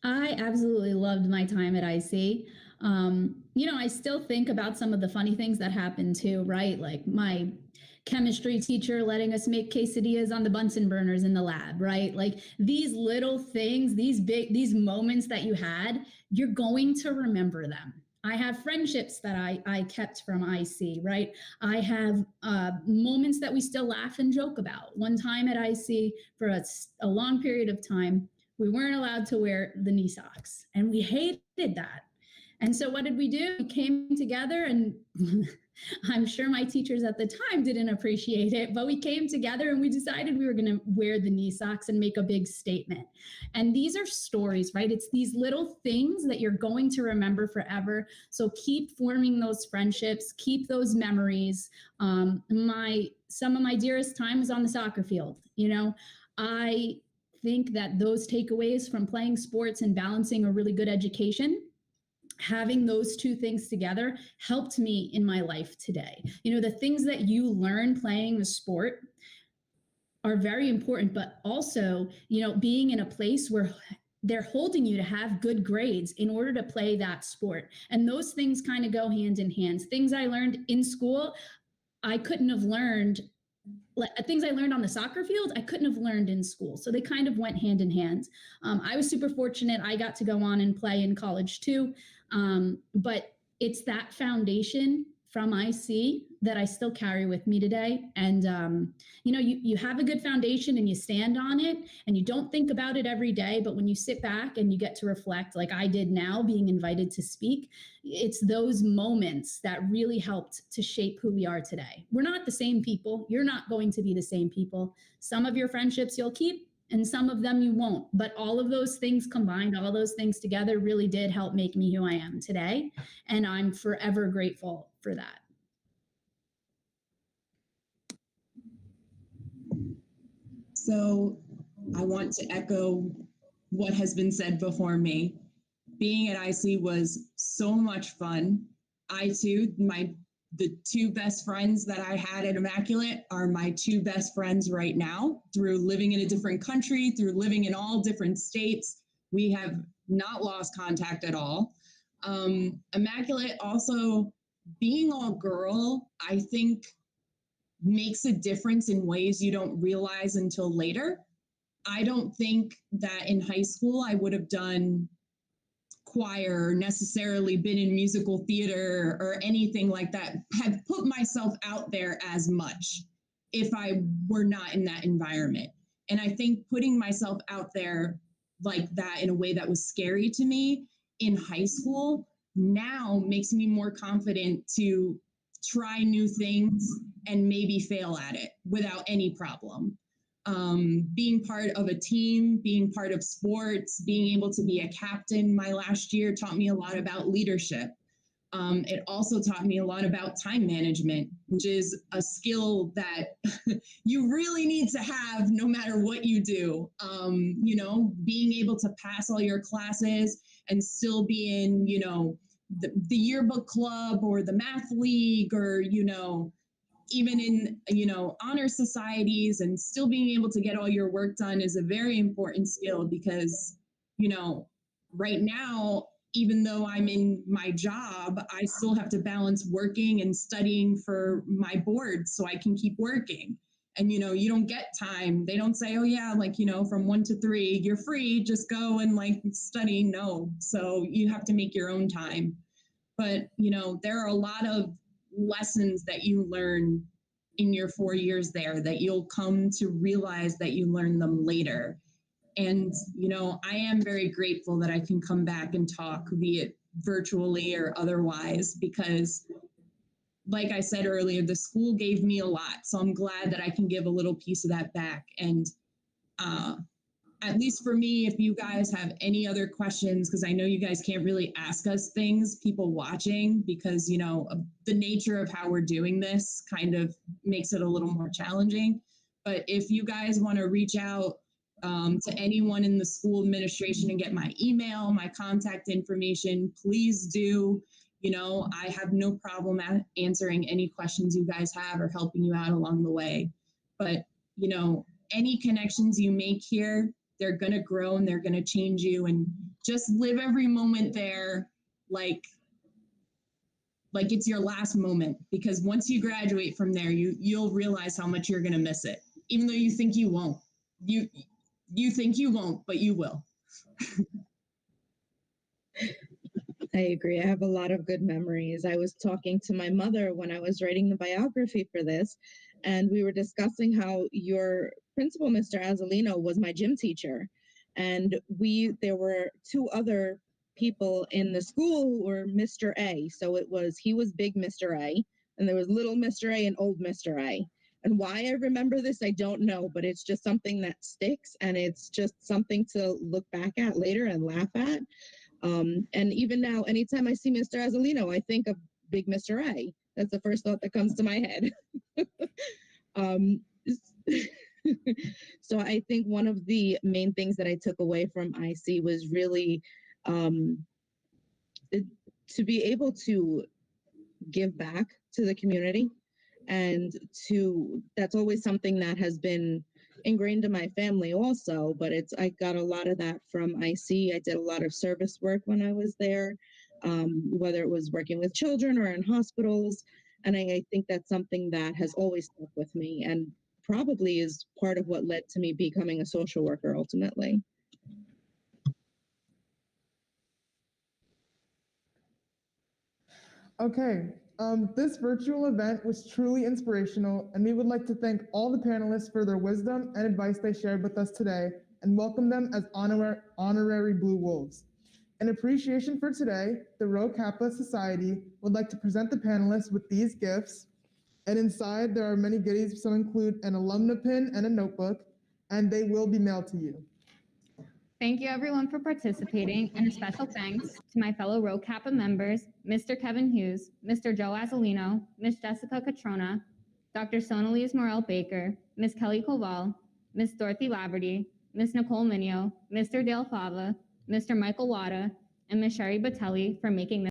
Speaker 6: I absolutely loved my time at IC. I still think about some of the funny things that happened too, right? Like my chemistry teacher letting us make quesadillas on the Bunsen burners in the lab, right? Like these little things, these moments that you had, you're going to remember them. I have friendships that I kept from IC, right? I have moments that we still laugh and joke about. One time at IC for a long period of time, we weren't allowed to wear the knee socks, and we hated that. And so what did we do? We came together, and I'm sure my teachers at the time didn't appreciate it, but we came together and we decided we were going to wear the knee socks and make a big statement. And these are stories, right? It's these little things that you're going to remember forever. So keep forming those friendships, keep those memories. Some of my dearest time was on the soccer field. I think that those takeaways from playing sports and balancing a really good education, having those two things together helped me in my life today. The things that you learn playing the sport are very important, but also, being in a place where they're holding you to have good grades in order to play that sport. And those things kind of go hand in hand. Things I learned in school, I couldn't have learned. Things I learned on the soccer field, I couldn't have learned in school. So they kind of went hand in hand. I was super fortunate. I got to go on and play in college too. But it's that foundation from IC that I still carry with me today. And, you have a good foundation and you stand on it and you don't think about it every day. But when you sit back and you get to reflect, like I did now, being invited to speak, it's those moments that really helped to shape who we are today. We're not the same people. You're not going to be the same people. Some of your friendships you'll keep and some of them you won't. But all of those things combined, all those things together really did help make me who I am today. And I'm forever grateful for that.
Speaker 7: So I want to echo what has been said before me. Being at IC was so much fun. The two best friends that I had at Immaculate are my two best friends right now. Through living in a different country, through living in all different states, we have not lost contact at all. Immaculate also, being all girl, I think makes a difference in ways you don't realize until later. I don't think that in high school I would have done choir or necessarily been in musical theater or anything like that, have put myself out there as much if I were not in that environment. And I think putting myself out there like that in a way that was scary to me in high school now makes me more confident to try new things and maybe fail at it without any problem. Being part of a team, being part of sports, being able to be a captain my last year taught me a lot about leadership. It also taught me a lot about time management, which is a skill that you really need to have no matter what you do. Being able to pass all your classes and still be in, the yearbook club or the math league or, even in, honor societies, and still being able to get all your work done is a very important skill because, right now, even though I'm in my job, I still have to balance working and studying for my board so I can keep working. And, you don't get time. They don't say, oh yeah, from 1 to 3, you're free, just go and study. No. So you have to make your own time. But, there are a lot of lessons that you learn in your 4 years there that you'll come to realize that you learned them later. And, I am very grateful that I can come back and talk, be it virtually or otherwise, because like I said earlier, the school gave me a lot. So I'm glad that I can give a little piece of that back. And at least for me, if you guys have any other questions, because I know you guys can't really ask us things, people watching, because, you know, the nature of how we're doing this kind of makes it a little more challenging. But if you guys want to reach out to anyone in the school administration and get my email, my contact information, please do. You know, I have no problem answering any questions you guys have or helping you out along the way. But, you know, any connections you make here, they're going to grow and they're going to change you, and just live every moment there like it's your last moment, because once you graduate from there, you'll realize how much you're going to miss it, even though you think you won't. You think you won't, but you will.
Speaker 8: I agree. I have a lot of good memories. I was talking to my mother when I was writing the biography for this, and we were discussing how your principal, Mr. Azzolino, was my gym teacher. And there were two other people in the school who were Mr. A. So he was big Mr. A, and there was little Mr. A and old Mr. A. And why I remember this, I don't know, but it's just something that sticks, and it's just something to look back at later and laugh at. And even now, anytime I see Mr. Azzolino, I think of big Mr. A. That's the first thought that comes to my head. So I think one of the main things that I took away from IC was really to be able to give back to the community. And that's always something that has been ingrained in my family also, but I got a lot of that from IC. I did a lot of service work when I was there, whether it was working with children or in hospitals. And I think that's something that has always stuck with me, and probably is part of what led to me becoming a social worker ultimately.
Speaker 4: Okay, this virtual event was truly inspirational, and we would like to thank all the panelists for their wisdom and advice they shared with us today, and welcome them as honorary Blue Wolves. In appreciation for today, the Rho Kappa Society would like to present the panelists with these gifts, and inside there are many goodies. Some include an alumna pin and a notebook, and they will be mailed to you.
Speaker 3: Thank you everyone for participating, and a special thanks to my fellow Rho Kappa members, Mr. Kevin Hughes, Mr. Joe Azzolino, Ms. Jessica Catrona, Dr. Sonalise Morel-Baker, Ms. Kelly Koval, Ms. Dorothy Laverty, Ms. Nicole Minio, Mr. Dale Fava, Mr. Michael Wada, and Ms. Sherry Batelli for making this